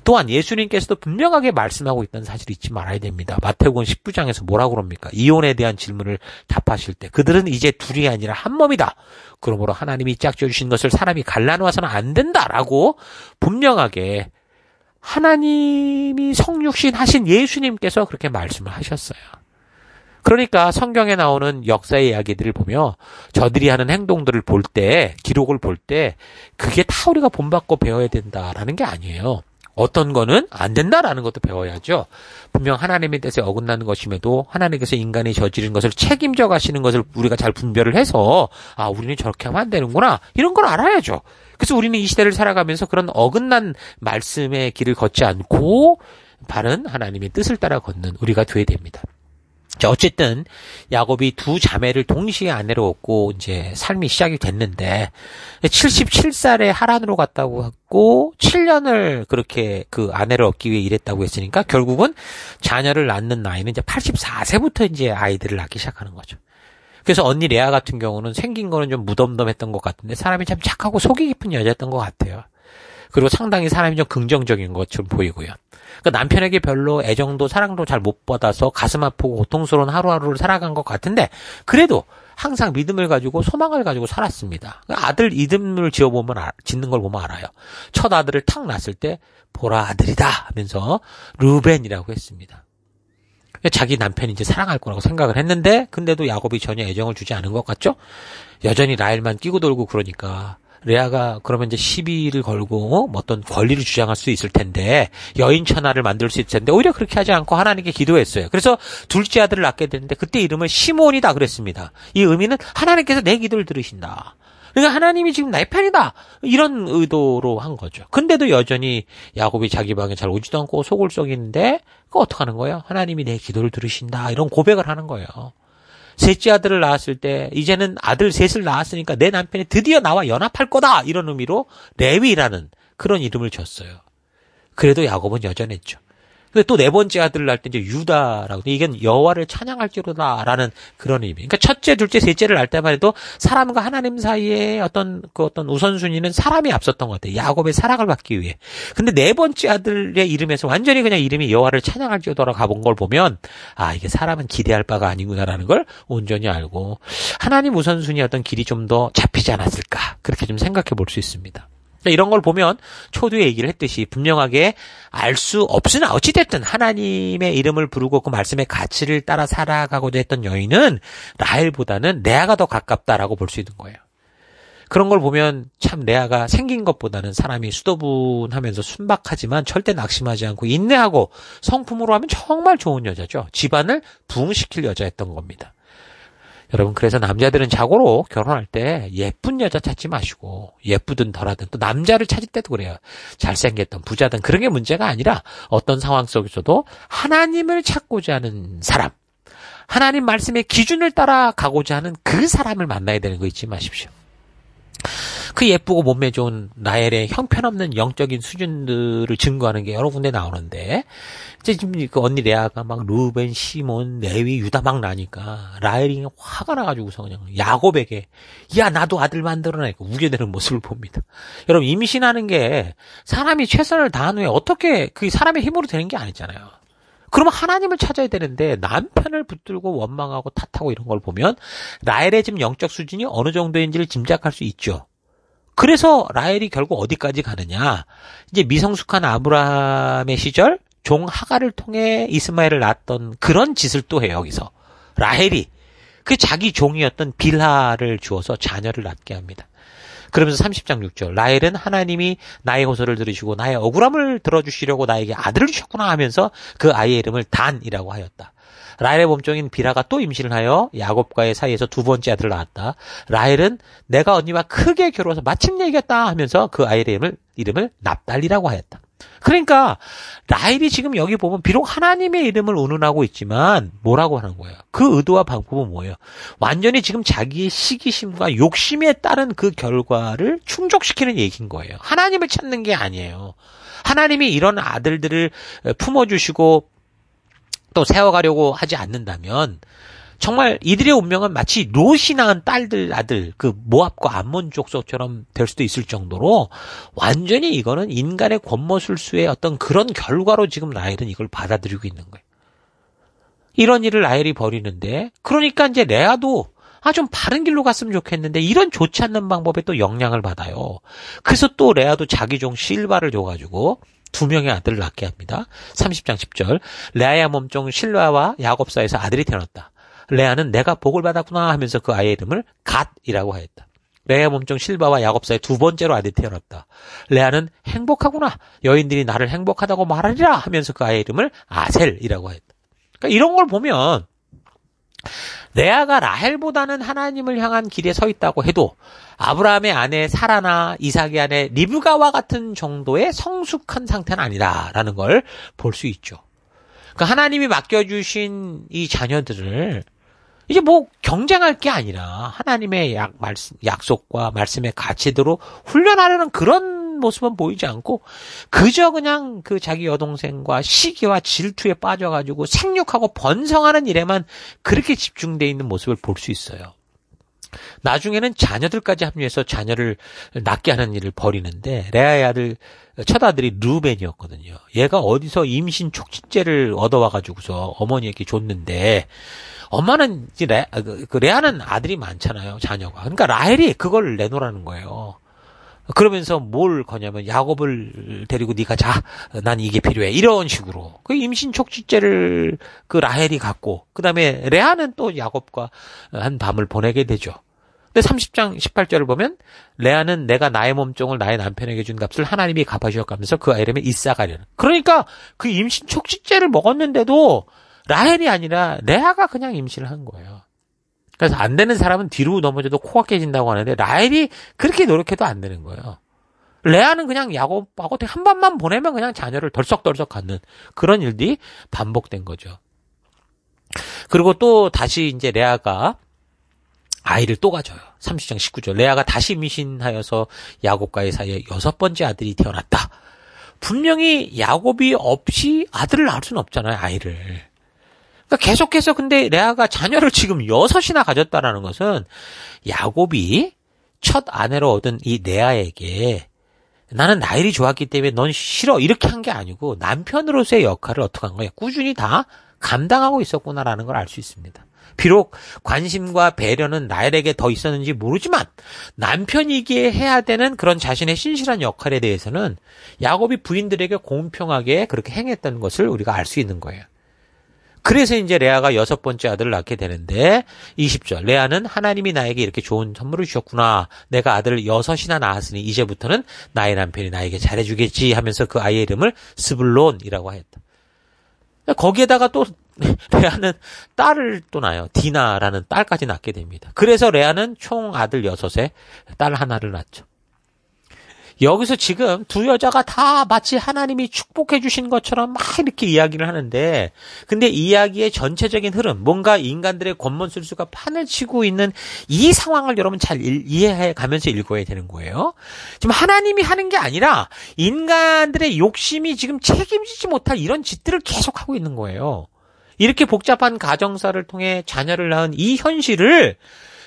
또한 예수님께서도 분명하게 말씀하고 있다는 사실을 잊지 말아야 됩니다. 마태복음 19장에서 뭐라고 그럽니까? 이혼에 대한 질문을 답하실 때 그들은 이제 둘이 아니라 한 몸이다. 그러므로 하나님이 짝지어 주신 것을 사람이 갈라놓아서는 안 된다라고 분명하게 하나님이 성육신 하신 예수님께서 그렇게 말씀을 하셨어요. 그러니까 성경에 나오는 역사의 이야기들을 보며 저들이 하는 행동들을 볼 때, 기록을 볼 때 그게 다 우리가 본받고 배워야 된다라는 게 아니에요. 어떤 거는 안 된다라는 것도 배워야죠. 분명 하나님의 뜻에 어긋나는 것임에도 하나님께서 인간이 저지른 것을 책임져 가시는 것을 우리가 잘 분별을 해서 우리는 저렇게 하면 안 되는구나 이런 걸 알아야죠. 그래서 우리는 이 시대를 살아가면서 그런 어긋난 말씀의 길을 걷지 않고 바른 하나님의 뜻을 따라 걷는 우리가 되어야 됩니다. 자, 어쨌든 야곱이 두 자매를 동시에 아내로 얻고 이제 삶이 시작이 됐는데 77살에 하란으로 갔다고 했고 7년을 그렇게 그 아내를 얻기 위해 일했다고 했으니까 결국은 자녀를 낳는 나이는 이제 84세부터 이제 아이들을 낳기 시작하는 거죠. 그래서 언니 레아 같은 경우는 생긴 거는 좀 무덤덤했던 것 같은데 사람이 참 착하고 속이 깊은 여자였던 것 같아요. 그리고 상당히 사람이 좀 긍정적인 것처럼 보이고요. 그러니까 남편에게 별로 애정도 사랑도 잘 못 받아서 가슴 아프고 고통스러운 하루하루를 살아간 것 같은데 그래도 항상 믿음을 가지고 소망을 가지고 살았습니다. 아들 이름을 짓는 걸 보면 알아요. 첫 아들을 탁 낳았을 때 보라 아들이다 하면서 르벤이라고 했습니다. 자기 남편이 이제 사랑할 거라고 생각을 했는데 근데도 야곱이 전혀 애정을 주지 않은 것 같죠? 여전히 라헬만 끼고 돌고 그러니까 레아가 그러면 이제 시비를 걸고 어떤 권리를 주장할 수 있을 텐데 여인 천하를 만들 수 있을 텐데 오히려 그렇게 하지 않고 하나님께 기도했어요. 그래서 둘째 아들을 낳게 되는데 그때 이름을 시몬이다 그랬습니다. 이 의미는 하나님께서 내 기도를 들으신다. 그러니까 하나님이 지금 내 편이다. 이런 의도로 한 거죠. 근데도 여전히 야곱이 자기 방에 잘 오지도 않고 속을 썩이는데 그거 어떡하는 거예요? 하나님이 내 기도를 들으신다. 이런 고백을 하는 거예요. 셋째 아들을 낳았을 때 이제는 아들 셋을 낳았으니까 내 남편이 드디어 나와 연합할 거다 이런 의미로 레위라는 그런 이름을 줬어요. 그래도 야곱은 여전했죠. 근데 또 네 번째 아들을 낳을 때 이제 유다라고 이건 여호와를 찬양할지로다라는 그런 의미. 그러니까 첫째, 둘째, 셋째를 낳을 때만 해도 사람과 하나님 사이에 어떤 우선순위는 사람이 앞섰던 것 같아요. 야곱의 사랑을 받기 위해. 근데 네 번째 아들의 이름에서 완전히 그냥 이름이 여호와를 찬양할지로다라고 가본 걸 보면 이게 사람은 기대할 바가 아니구나라는 걸 온전히 알고 하나님 우선순위 어떤 길이 좀 더 잡히지 않았을까 그렇게 좀 생각해 볼 수 있습니다. 이런 걸 보면 초두에 얘기를 했듯이 분명하게 알 수 없으나 어찌됐든 하나님의 이름을 부르고 그 말씀의 가치를 따라 살아가고자 했던 여인은 라헬보다는 레아가 더 가깝다라고 볼 수 있는 거예요. 그런 걸 보면 참 레아가 생긴 것보다는 사람이 수더분하면서 순박하지만 절대 낙심하지 않고 인내하고 성품으로 하면 정말 좋은 여자죠. 집안을 부흥시킬 여자였던 겁니다. 여러분, 그래서 남자들은 자고로 결혼할 때 예쁜 여자 찾지 마시고 예쁘든 덜하든 또 남자를 찾을 때도 그래요. 잘생겼든 부자든 그런 게 문제가 아니라 어떤 상황 속에서도 하나님을 찾고자 하는 사람, 하나님 말씀의 기준을 따라가고자 하는 그 사람을 만나야 되는 거 잊지 마십시오. 그 예쁘고 몸매 좋은 라헬의 형편없는 영적인 수준들을 증거하는 게 여러 군데 나오는데, 이제 지금 그 언니 레아가 막 루벤, 시몬, 레위, 유다 막 나니까 라헬이 화가 나가지고서 그냥 야곱에게 야 나도 아들 만들어내고 우겨대는 모습을 봅니다. 여러분, 임신하는 게 사람이 최선을 다한 후에 어떻게 그 사람의 힘으로 되는 게 아니잖아요. 그러면 하나님을 찾아야 되는데 남편을 붙들고 원망하고 탓하고 이런 걸 보면 라헬의 지금 영적 수준이 어느 정도인지를 짐작할 수 있죠. 그래서 라헬이 결국 어디까지 가느냐. 이제 미성숙한 아브라함의 시절 종 하갈을 통해 이스마엘을 낳았던 그런 짓을 또 해요. 여기서 라헬이 그 자기 종이었던 빌하를 주어서 자녀를 낳게 합니다. 그러면서 30장 6절 라헬은 하나님이 나의 호소를 들으시고 나의 억울함을 들어주시려고 나에게 아들을 주셨구나 하면서 그 아이의 이름을 단이라고 하였다. 라헬의 몸종인 빌하가 또 임신을 하여 야곱과의 사이에서 두 번째 아들을 낳았다. 라헬은 내가 언니와 크게 겨루어서 마침내 이겼다 하면서 그 아이의 이름을 납달리라고 하였다. 그러니까 라헬이 지금 여기 보면 비록 하나님의 이름을 운운하고 있지만 뭐라고 하는 거예요? 그 의도와 방법은 뭐예요? 완전히 지금 자기의 시기심과 욕심에 따른 그 결과를 충족시키는 얘기인 거예요. 하나님을 찾는 게 아니에요. 하나님이 이런 아들들을 품어주시고 또 세워가려고 하지 않는다면 정말 이들의 운명은 마치 롯이 낳은 딸들 아들 그 모압과 암몬 족속처럼 될 수도 있을 정도로 완전히 이거는 인간의 권모술수의 어떤 그런 결과로 지금 라헬은 이걸 받아들이고 있는 거예요. 이런 일을 라헬이 벌이는데 그러니까 이제 레아도 좀 바른 길로 갔으면 좋겠는데 이런 좋지 않는 방법에 또 영향을 받아요. 그래서 또 레아도 자기 종 실바를 줘가지고 두 명의 아들을 낳게 합니다. 30장 10절 레아의 몸종 실바와 야곱 사이에서 아들이 태어났다. 레아는 내가 복을 받았구나 하면서 그 아이의 이름을 갓이라고 하였다. 레아의 몸종 실바와 야곱 사이에 두 번째로 아들이 태어났다. 레아는 행복하구나. 여인들이 나를 행복하다고 말하리라 하면서 그 아이의 이름을 아셀이라고 하였다. 그러니까 이런 걸 보면 레아가 라헬보다는 하나님을 향한 길에 서 있다고 해도 아브라함의 아내 사라나 이삭의 아내 리브가와 같은 정도의 성숙한 상태는 아니다라는 걸 볼 수 있죠. 그러니까 하나님이 맡겨주신 이 자녀들을 이제 뭐 경쟁할 게 아니라 하나님의 약속과 말씀의 가치대로 훈련하려는 그런 모습은 보이지 않고 그저 그냥 그 자기 여동생과 시기와 질투에 빠져가지고 생육하고 번성하는 일에만 그렇게 집중되어 있는 모습을 볼 수 있어요. 나중에는 자녀들까지 합류해서 자녀를 낳게 하는 일을 벌이는데 레아의 첫 아들이 르우벤이었거든요. 얘가 어디서 임신 촉진제를 얻어와가지고서 어머니에게 줬는데 엄마는 이제 레아는 아들이 많잖아요. 자녀가. 그러니까 라헬이 그걸 내놓으라는 거예요. 그러면서 뭘 거냐면 야곱을 데리고 네가 자. 난 이게 필요해. 이런 식으로. 그 임신 촉진제를 그 라헬이 갖고 그다음에 레아는 또 야곱과 한 밤을 보내게 되죠. 근데 30장 18절을 보면 레아는 내가 나의 몸종을 나의 남편에게 준 값을 하나님이 갚아주셨다면서 그 아이 이름에 이삭하려는. 그러니까 그 임신 촉진제를 먹었는데도 라헬이 아니라 레아가 그냥 임신을 한 거예요. 그래서 안 되는 사람은 뒤로 넘어져도 코가 깨진다고 하는데 라헬이 그렇게 노력해도 안 되는 거예요. 레아는 그냥 야곱하고 한 번만 보내면 그냥 자녀를 덜썩덜썩 갖는 그런 일들이 반복된 거죠. 그리고 또 다시 이제 레아가 아이를 또 가져요. 30장 19절. 레아가 다시 임신하여서 야곱과의 사이에 6번째 아들이 태어났다. 분명히 야곱이 없이 아들을 낳을 수는 없잖아요, 아이를. 그러니까 계속해서 근데 레아가 자녀를 지금 6이나 가졌다라는 것은 야곱이 첫 아내로 얻은 이 레아에게 나는 라헬이 좋았기 때문에 넌 싫어 이렇게 한 게 아니고 남편으로서의 역할을 어떻게 한 거야? 꾸준히 다 감당하고 있었구나라는 걸 알 수 있습니다. 비록 관심과 배려는 라헬에게 더 있었는지 모르지만 남편이기에 해야 되는 그런 자신의 신실한 역할에 대해서는 야곱이 부인들에게 공평하게 그렇게 행했다는 것을 우리가 알 수 있는 거예요. 그래서 이제 레아가 6번째 아들을 낳게 되는데 20절 레아는 하나님이 나에게 이렇게 좋은 선물을 주셨구나. 내가 아들을 6이나 낳았으니 이제부터는 나의 남편이 나에게 잘해주겠지 하면서 그 아이의 이름을 스불론이라고 하였다. 거기에다가 또 레아는 딸을 또 낳아요. 디나라는 딸까지 낳게 됩니다. 그래서 레아는 총 아들 6에 딸 하나를 낳죠. 여기서 지금 두 여자가 다 마치 하나님이 축복해 주신 것처럼 막 이렇게 이야기를 하는데, 근데 이야기의 전체적인 흐름, 뭔가 인간들의 권몬술수가 판을 치고 있는 이 상황을 여러분 잘 이해해 가면서 읽어야 되는 거예요. 지금 하나님이 하는 게 아니라 인간들의 욕심이 지금 책임지지 못할 이런 짓들을 계속하고 있는 거예요. 이렇게 복잡한 가정사를 통해 자녀를 낳은 이 현실을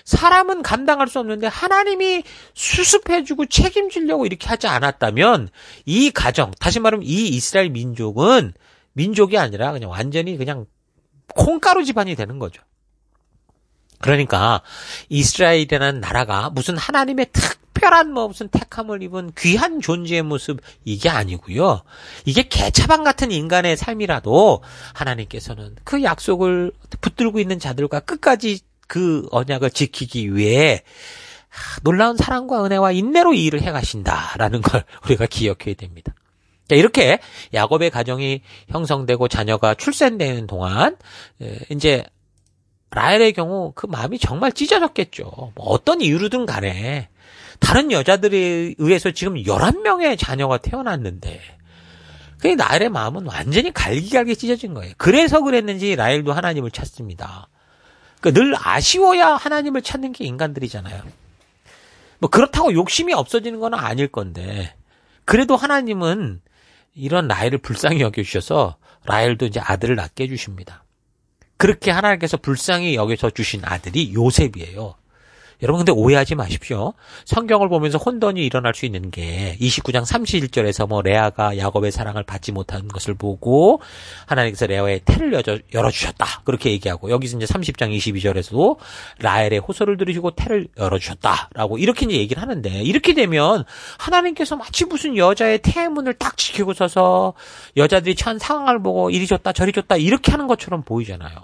사람은 감당할 수 없는데 하나님이 수습해주고 책임지려고 이렇게 하지 않았다면 이 가정, 다시 말하면 이 이스라엘 민족은 민족이 아니라 그냥 완전히 그냥 콩가루 집안이 되는 거죠. 그러니까 이스라엘이라는 나라가 무슨 하나님의 특별한 무슨 택함을 입은 귀한 존재의 모습 이게 아니고요. 이게 개차반 같은 인간의 삶이라도 하나님께서는 그 약속을 붙들고 있는 자들과 끝까지 그 언약을 지키기 위해 놀라운 사랑과 은혜와 인내로 이 일을 해가신다라는 걸 우리가 기억해야 됩니다. 이렇게 야곱의 가정이 형성되고 자녀가 출산되는 동안 이제 라헬의 경우 그 마음이 정말 찢어졌겠죠. 뭐 어떤 이유로든 간에 다른 여자들에 의해서 지금 11명의 자녀가 태어났는데 그 라헬의 마음은 완전히 갈기갈기 찢어진 거예요. 그래서 그랬는지 라헬도 하나님을 찾습니다. 늘 아쉬워야 하나님을 찾는 게 인간들이잖아요. 뭐 그렇다고 욕심이 없어지는 건 아닐 건데 그래도 하나님은 이런 라헬을 불쌍히 여겨주셔서 라헬도 이제 아들을 낳게 해주십니다. 그렇게 하나님께서 불쌍히 여겨서 주신 아들이 요셉이에요. 여러분 근데 오해하지 마십시오. 성경을 보면서 혼돈이 일어날 수 있는 게 29장 31절에서 뭐 레아가 야곱의 사랑을 받지 못한 것을 보고 하나님께서 레아의 태를 열어주셨다. 그렇게 얘기하고 여기서 이제 30장 22절에서도 라헬의 호소를 들으시고 태를 열어주셨다라고 이렇게 이제 얘기를 하는데 이렇게 되면 하나님께서 마치 무슨 여자의 태의 문을 딱 지키고 서서 여자들이 처한 상황을 보고 이리 줬다 저리 줬다 이렇게 하는 것처럼 보이잖아요.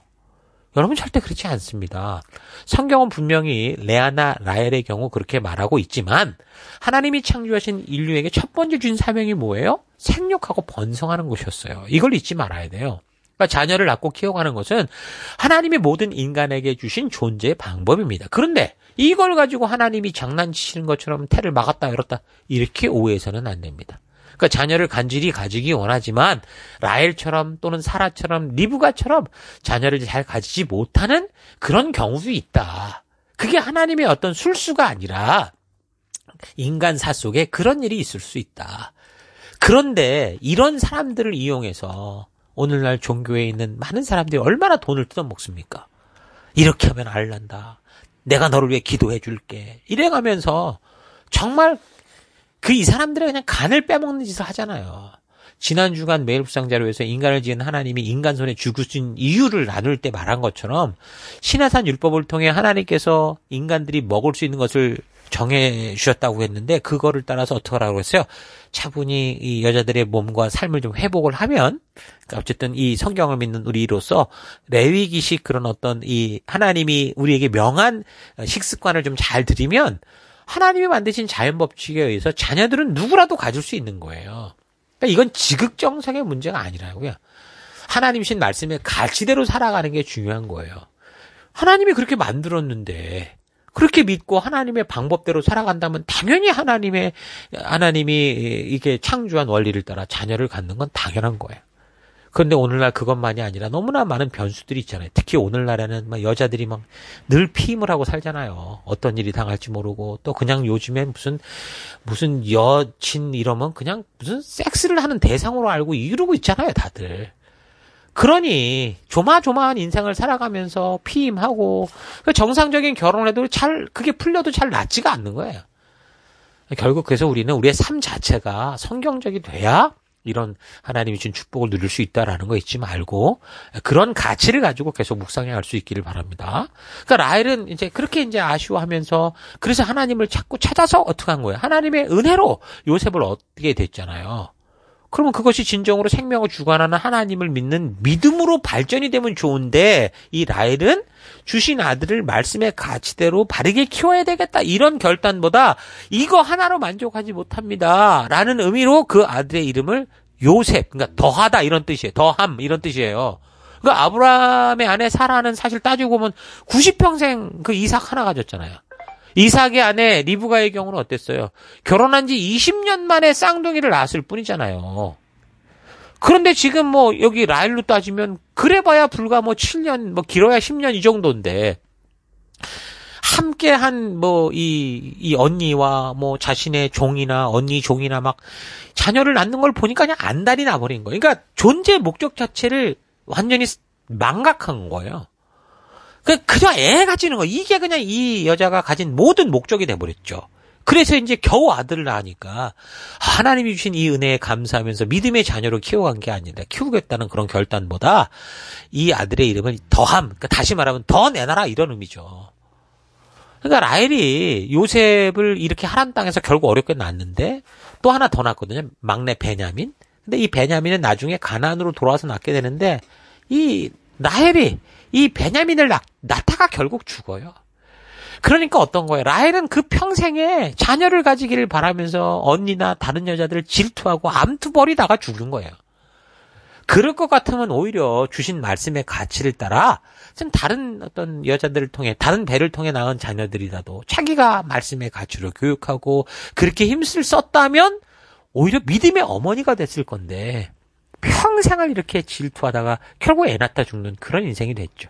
여러분 절대 그렇지 않습니다. 성경은 분명히 레아나 라헬의 경우 그렇게 말하고 있지만 하나님이 창조하신 인류에게 첫 번째 주신 사명이 뭐예요? 생육하고 번성하는 것이었어요. 이걸 잊지 말아야 돼요. 그러니까 자녀를 낳고 키워가는 것은 하나님이 모든 인간에게 주신 존재의 방법입니다. 그런데 이걸 가지고 하나님이 장난치시는 것처럼 태를 막았다 열었다 이렇게 오해해서는 안 됩니다. 그러니까 자녀를 간절히 가지기 원하지만 라헬처럼 또는 사라처럼 리브가처럼 자녀를 잘 가지지 못하는 그런 경우도 있다. 그게 하나님의 어떤 술수가 아니라 인간사 속에 그런 일이 있을 수 있다. 그런데 이런 사람들을 이용해서 오늘날 종교에 있는 많은 사람들이 얼마나 돈을 뜯어먹습니까? 이렇게 하면 알란다. 내가 너를 위해 기도해 줄게. 이래가면서 정말 이 사람들의 그냥 간을 빼먹는 짓을 하잖아요. 지난 주간 매일묵상자료에서 인간을 지은 하나님이 인간 손에 죽으신 이유를 나눌 때 말한 것처럼 신화산 율법을 통해 하나님께서 인간들이 먹을 수 있는 것을 정해 주셨다고 했는데 그거를 따라서 어떻게 하라고 했어요? 차분히 이 여자들의 몸과 삶을 좀 회복을 하면 그러니까 어쨌든 이 성경을 믿는 우리로서 레위기식 그런 어떤 이 하나님이 우리에게 명한 식습관을 좀 잘 들이면 하나님이 만드신 자연법칙에 의해서 자녀들은 누구라도 가질 수 있는 거예요. 그러니까 이건 지극정성의 문제가 아니라고요. 하나님이신 말씀에 가치대로 살아가는 게 중요한 거예요. 하나님이 그렇게 만들었는데 그렇게 믿고 하나님의 방법대로 살아간다면 당연히 하나님이 이게 창조한 원리를 따라 자녀를 갖는 건 당연한 거예요. 그런데 오늘날 그것만이 아니라 너무나 많은 변수들이 있잖아요. 특히 오늘날에는 막 여자들이 막 늘 피임을 하고 살잖아요. 어떤 일이 당할지 모르고 또 그냥 요즘에 무슨 여친 이러면 그냥 무슨 섹스를 하는 대상으로 알고 이러고 있잖아요, 다들. 그러니 조마조마한 인생을 살아가면서 피임하고 정상적인 결혼을 해도 그게 풀려도 잘 낫지가 않는 거예요. 결국 그래서 우리는 우리의 삶 자체가 성경적이 돼야 이런 하나님이 준 축복을 누릴 수 있다라는 거 잊지 말고 그런 가치를 가지고 계속 묵상해 갈 수 있기를 바랍니다. 그러니까 라헬은 이제 그렇게 이제 아쉬워하면서 그래서 하나님을 자꾸 찾아서 어떻게 한 거예요? 하나님의 은혜로 요셉을 얻게 됐잖아요. 그러면 그것이 진정으로 생명을 주관하는 하나님을 믿는 믿음으로 발전이 되면 좋은데 이 라헬은 주신 아들을 말씀의 가치대로 바르게 키워야 되겠다 이런 결단보다 이거 하나로 만족하지 못합니다 라는 의미로 그 아들의 이름을 요셉, 그러니까 더하다 이런 뜻이에요. 더함 이런 뜻이에요. 그러니까 아브라함의 아내 사라는 사실 따지고 보면 90평생 그 이삭 하나 가졌잖아요. 이삭의 아내 리브가의 경우는 어땠어요? 결혼한 지 20년 만에 쌍둥이를 낳았을 뿐이잖아요. 그런데 지금 뭐 여기 라헬로 따지면 그래봐야 불과 뭐 7년, 뭐 길어야 10년 이 정도인데 함께한 뭐 이 언니와 뭐 자신의 종이나 언니 종이나 막 자녀를 낳는 걸 보니까 그냥 안달이 나버린 거예요. 그러니까 존재 목적 자체를 완전히 망각한 거예요. 그냥 애 가지는 거. 이게 그냥 이 여자가 가진 모든 목적이 돼버렸죠. 그래서 이제 겨우 아들을 낳으니까 하나님이 주신 이 은혜에 감사하면서 믿음의 자녀로 키워간 게 아니라 키우겠다는 그런 결단보다 이 아들의 이름을 더함, 그러니까 다시 말하면 더 내놔라 이런 의미죠. 그러니까 라헬이 요셉을 이렇게 하란 땅에서 결국 어렵게 낳았는데 또 하나 더 낳았거든요. 막내 베냐민. 근데 이 베냐민은 나중에 가나안으로 돌아와서 낳게 되는데 이 라헬이 이 베냐민을 낳다가 결국 죽어요. 그러니까 어떤 거예요? 라헬은 그 평생에 자녀를 가지기를 바라면서 언니나 다른 여자들을 질투하고 암투버리다가 죽은 거예요. 그럴 것 같으면 오히려 주신 말씀의 가치를 따라 좀 다른 어떤 여자들을 통해 다른 배를 통해 낳은 자녀들이라도 자기가 말씀의 가치로 교육하고 그렇게 힘을 썼다면 오히려 믿음의 어머니가 됐을 건데 평생을 이렇게 질투하다가 결국 애 낳다 죽는 그런 인생이 됐죠.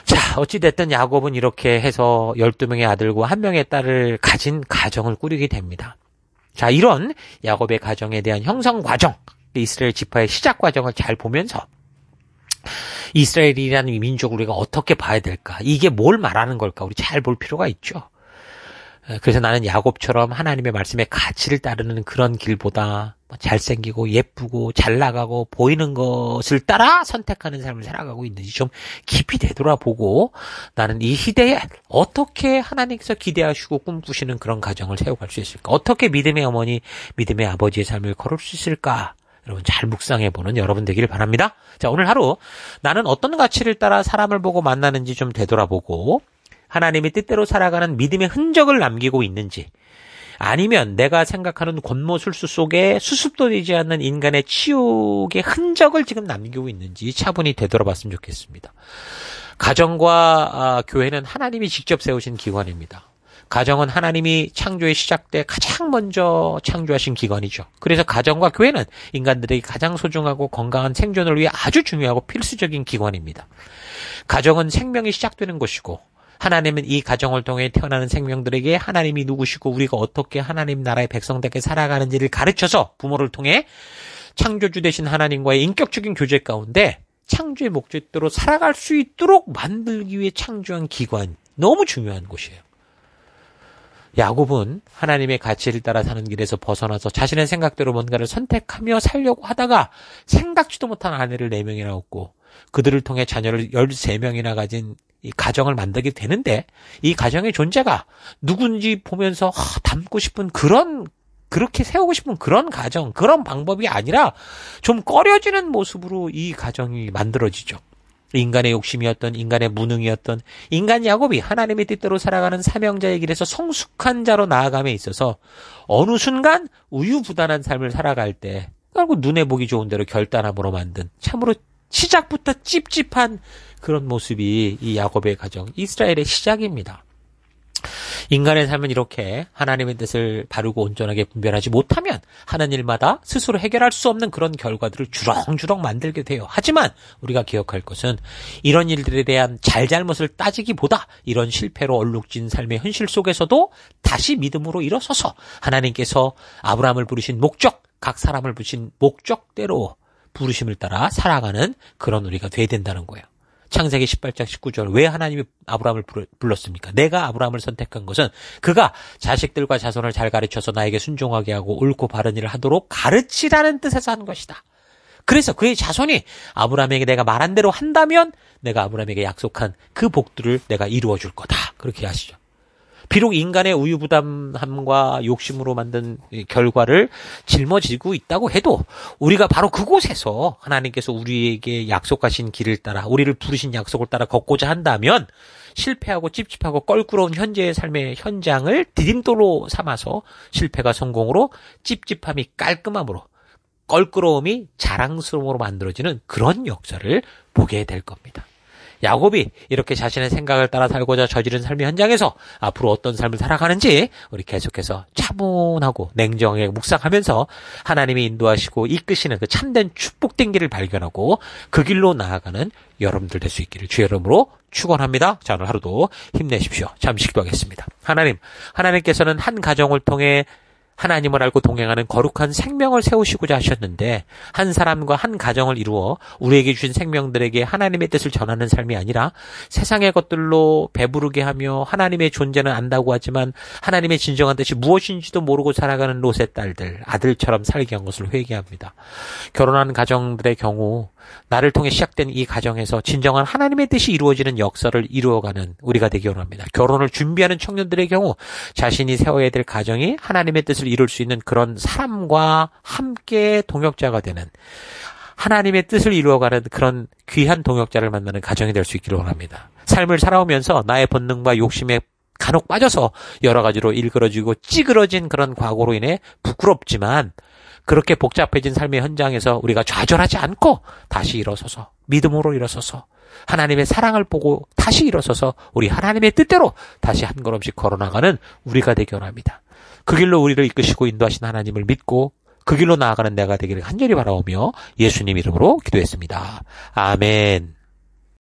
자, 어찌됐든 야곱은 이렇게 해서 12명의 아들과 1명의 딸을 가진 가정을 꾸리게 됩니다. 자, 이런 야곱의 가정에 대한 형성 과정, 이스라엘 지파의 시작 과정을 잘 보면서 이스라엘이라는 민족을 우리가 어떻게 봐야 될까? 이게 뭘 말하는 걸까? 우리 잘 볼 필요가 있죠. 그래서 나는 야곱처럼 하나님의 말씀에 가치를 따르는 그런 길보다 잘생기고 예쁘고 잘 나가고 보이는 것을 따라 선택하는 삶을 살아가고 있는지 좀 깊이 되돌아보고 나는 이 시대에 어떻게 하나님께서 기대하시고 꿈꾸시는 그런 가정을 세워갈 수 있을까? 어떻게 믿음의 어머니, 믿음의 아버지의 삶을 걸을 수 있을까? 여러분 잘 묵상해보는 여러분 되기를 바랍니다. 자, 오늘 하루 나는 어떤 가치를 따라 사람을 보고 만나는지 좀 되돌아보고 하나님의 뜻대로 살아가는 믿음의 흔적을 남기고 있는지 아니면 내가 생각하는 권모술수 속에 수습도 되지 않는 인간의 치욕의 흔적을 지금 남기고 있는지 차분히 되돌아봤으면 좋겠습니다. 가정과 교회는 하나님이 직접 세우신 기관입니다. 가정은 하나님이 창조의 시작 때 가장 먼저 창조하신 기관이죠. 그래서 가정과 교회는 인간들에게 가장 소중하고 건강한 생존을 위해 아주 중요하고 필수적인 기관입니다. 가정은 생명이 시작되는 곳이고 하나님은 이 가정을 통해 태어나는 생명들에게 하나님이 누구시고 우리가 어떻게 하나님 나라의 백성답게 살아가는지를 가르쳐서 부모를 통해 창조주 되신 하나님과의 인격적인 교제 가운데 창조의 목적대로 살아갈 수 있도록 만들기 위해 창조한 기관, 너무 중요한 곳이에요. 야곱은 하나님의 가치를 따라 사는 길에서 벗어나서 자신의 생각대로 뭔가를 선택하며 살려고 하다가 생각지도 못한 아내를 4명이나 얻고 그들을 통해 자녀를 13명이나 가진 이 가정을 만들게 되는데 이 가정의 존재가 누군지 보면서 닮고 싶은 그렇게 세우고 싶은 그런 가정, 그런 방법이 아니라 좀 꺼려지는 모습으로 이 가정이 만들어지죠. 인간의 욕심이었던, 인간의 무능이었던 인간 야곱이 하나님의 뜻대로 살아가는 사명자의 길에서 성숙한 자로 나아감에 있어서 어느 순간 우유부단한 삶을 살아갈 때 결국 눈에 보기 좋은 대로 결단함으로 만든 참으로 시작부터 찝찝한 그런 모습이 이 야곱의 가정, 이스라엘의 시작입니다. 인간의 삶은 이렇게 하나님의 뜻을 바르고 온전하게 분별하지 못하면 하는 일마다 스스로 해결할 수 없는 그런 결과들을 주렁주렁 만들게 돼요. 하지만 우리가 기억할 것은 이런 일들에 대한 잘잘못을 따지기보다 이런 실패로 얼룩진 삶의 현실 속에서도 다시 믿음으로 일어서서 하나님께서 아브라함을 부르신 목적, 각 사람을 부르신 목적대로 부르심을 따라 살아가는 그런 우리가 돼야 된다는 거예요. 창세기 18장 19절 왜 하나님이 아브라함을 불렀습니까? 내가 아브라함을 선택한 것은 그가 자식들과 자손을 잘 가르쳐서 나에게 순종하게 하고 옳고 바른 일을 하도록 가르치라는 뜻에서 한 것이다. 그래서 그의 자손이 아브라함에게 내가 말한 대로 한다면 내가 아브라함에게 약속한 그 복들을 내가 이루어 줄 거다. 그렇게 하시죠. 비록 인간의 우유부담함과 욕심으로 만든 결과를 짊어지고 있다고 해도 우리가 바로 그곳에서 하나님께서 우리에게 약속하신 길을 따라 우리를 부르신 약속을 따라 걷고자 한다면 실패하고 찝찝하고 껄끄러운 현재의 삶의 현장을 디딤돌로 삼아서 실패가 성공으로 찝찝함이 깔끔함으로 껄끄러움이 자랑스러움으로 만들어지는 그런 역사를 보게 될 겁니다. 야곱이 이렇게 자신의 생각을 따라 살고자 저지른 삶의 현장에서 앞으로 어떤 삶을 살아가는지 우리 계속해서 차분하고 냉정하게 묵상하면서 하나님이 인도하시고 이끄시는 그 참된 축복된 길을 발견하고 그 길로 나아가는 여러분들 될 수 있기를 주의 이름으로 축원합니다. 자, 오늘 하루도 힘내십시오. 잠시 기도하겠습니다. 하나님께서는 한 가정을 통해 하나님을 알고 동행하는 거룩한 생명을 세우시고자 하셨는데 한 사람과 한 가정을 이루어 우리에게 주신 생명들에게 하나님의 뜻을 전하는 삶이 아니라 세상의 것들로 배부르게 하며 하나님의 존재는 안다고 하지만 하나님의 진정한 뜻이 무엇인지도 모르고 살아가는 롯의 딸들, 아들처럼 살게 한 것을 회개합니다. 결혼한 가정들의 경우 나를 통해 시작된 이 가정에서 진정한 하나님의 뜻이 이루어지는 역사를 이루어가는 우리가 되기 원합니다. 결혼을 준비하는 청년들의 경우 자신이 세워야 될 가정이 하나님의 뜻을 이룰 수 있는 그런 사람과 함께 동역자가 되는 하나님의 뜻을 이루어가는 그런 귀한 동역자를 만나는 가정이 될 수 있기를 원합니다. 삶을 살아오면서 나의 본능과 욕심에 간혹 빠져서 여러 가지로 일그러지고 찌그러진 그런 과거로 인해 부끄럽지만 그렇게 복잡해진 삶의 현장에서 우리가 좌절하지 않고 다시 일어서서 믿음으로 일어서서 하나님의 사랑을 보고 다시 일어서서 우리 하나님의 뜻대로 다시 한 걸음씩 걸어나가는 우리가 되기 원합니다. 그 길로 우리를 이끄시고 인도하신 하나님을 믿고 그 길로 나아가는 내가 되기를 간절히 바라오며 예수님 이름으로 기도했습니다. 아멘.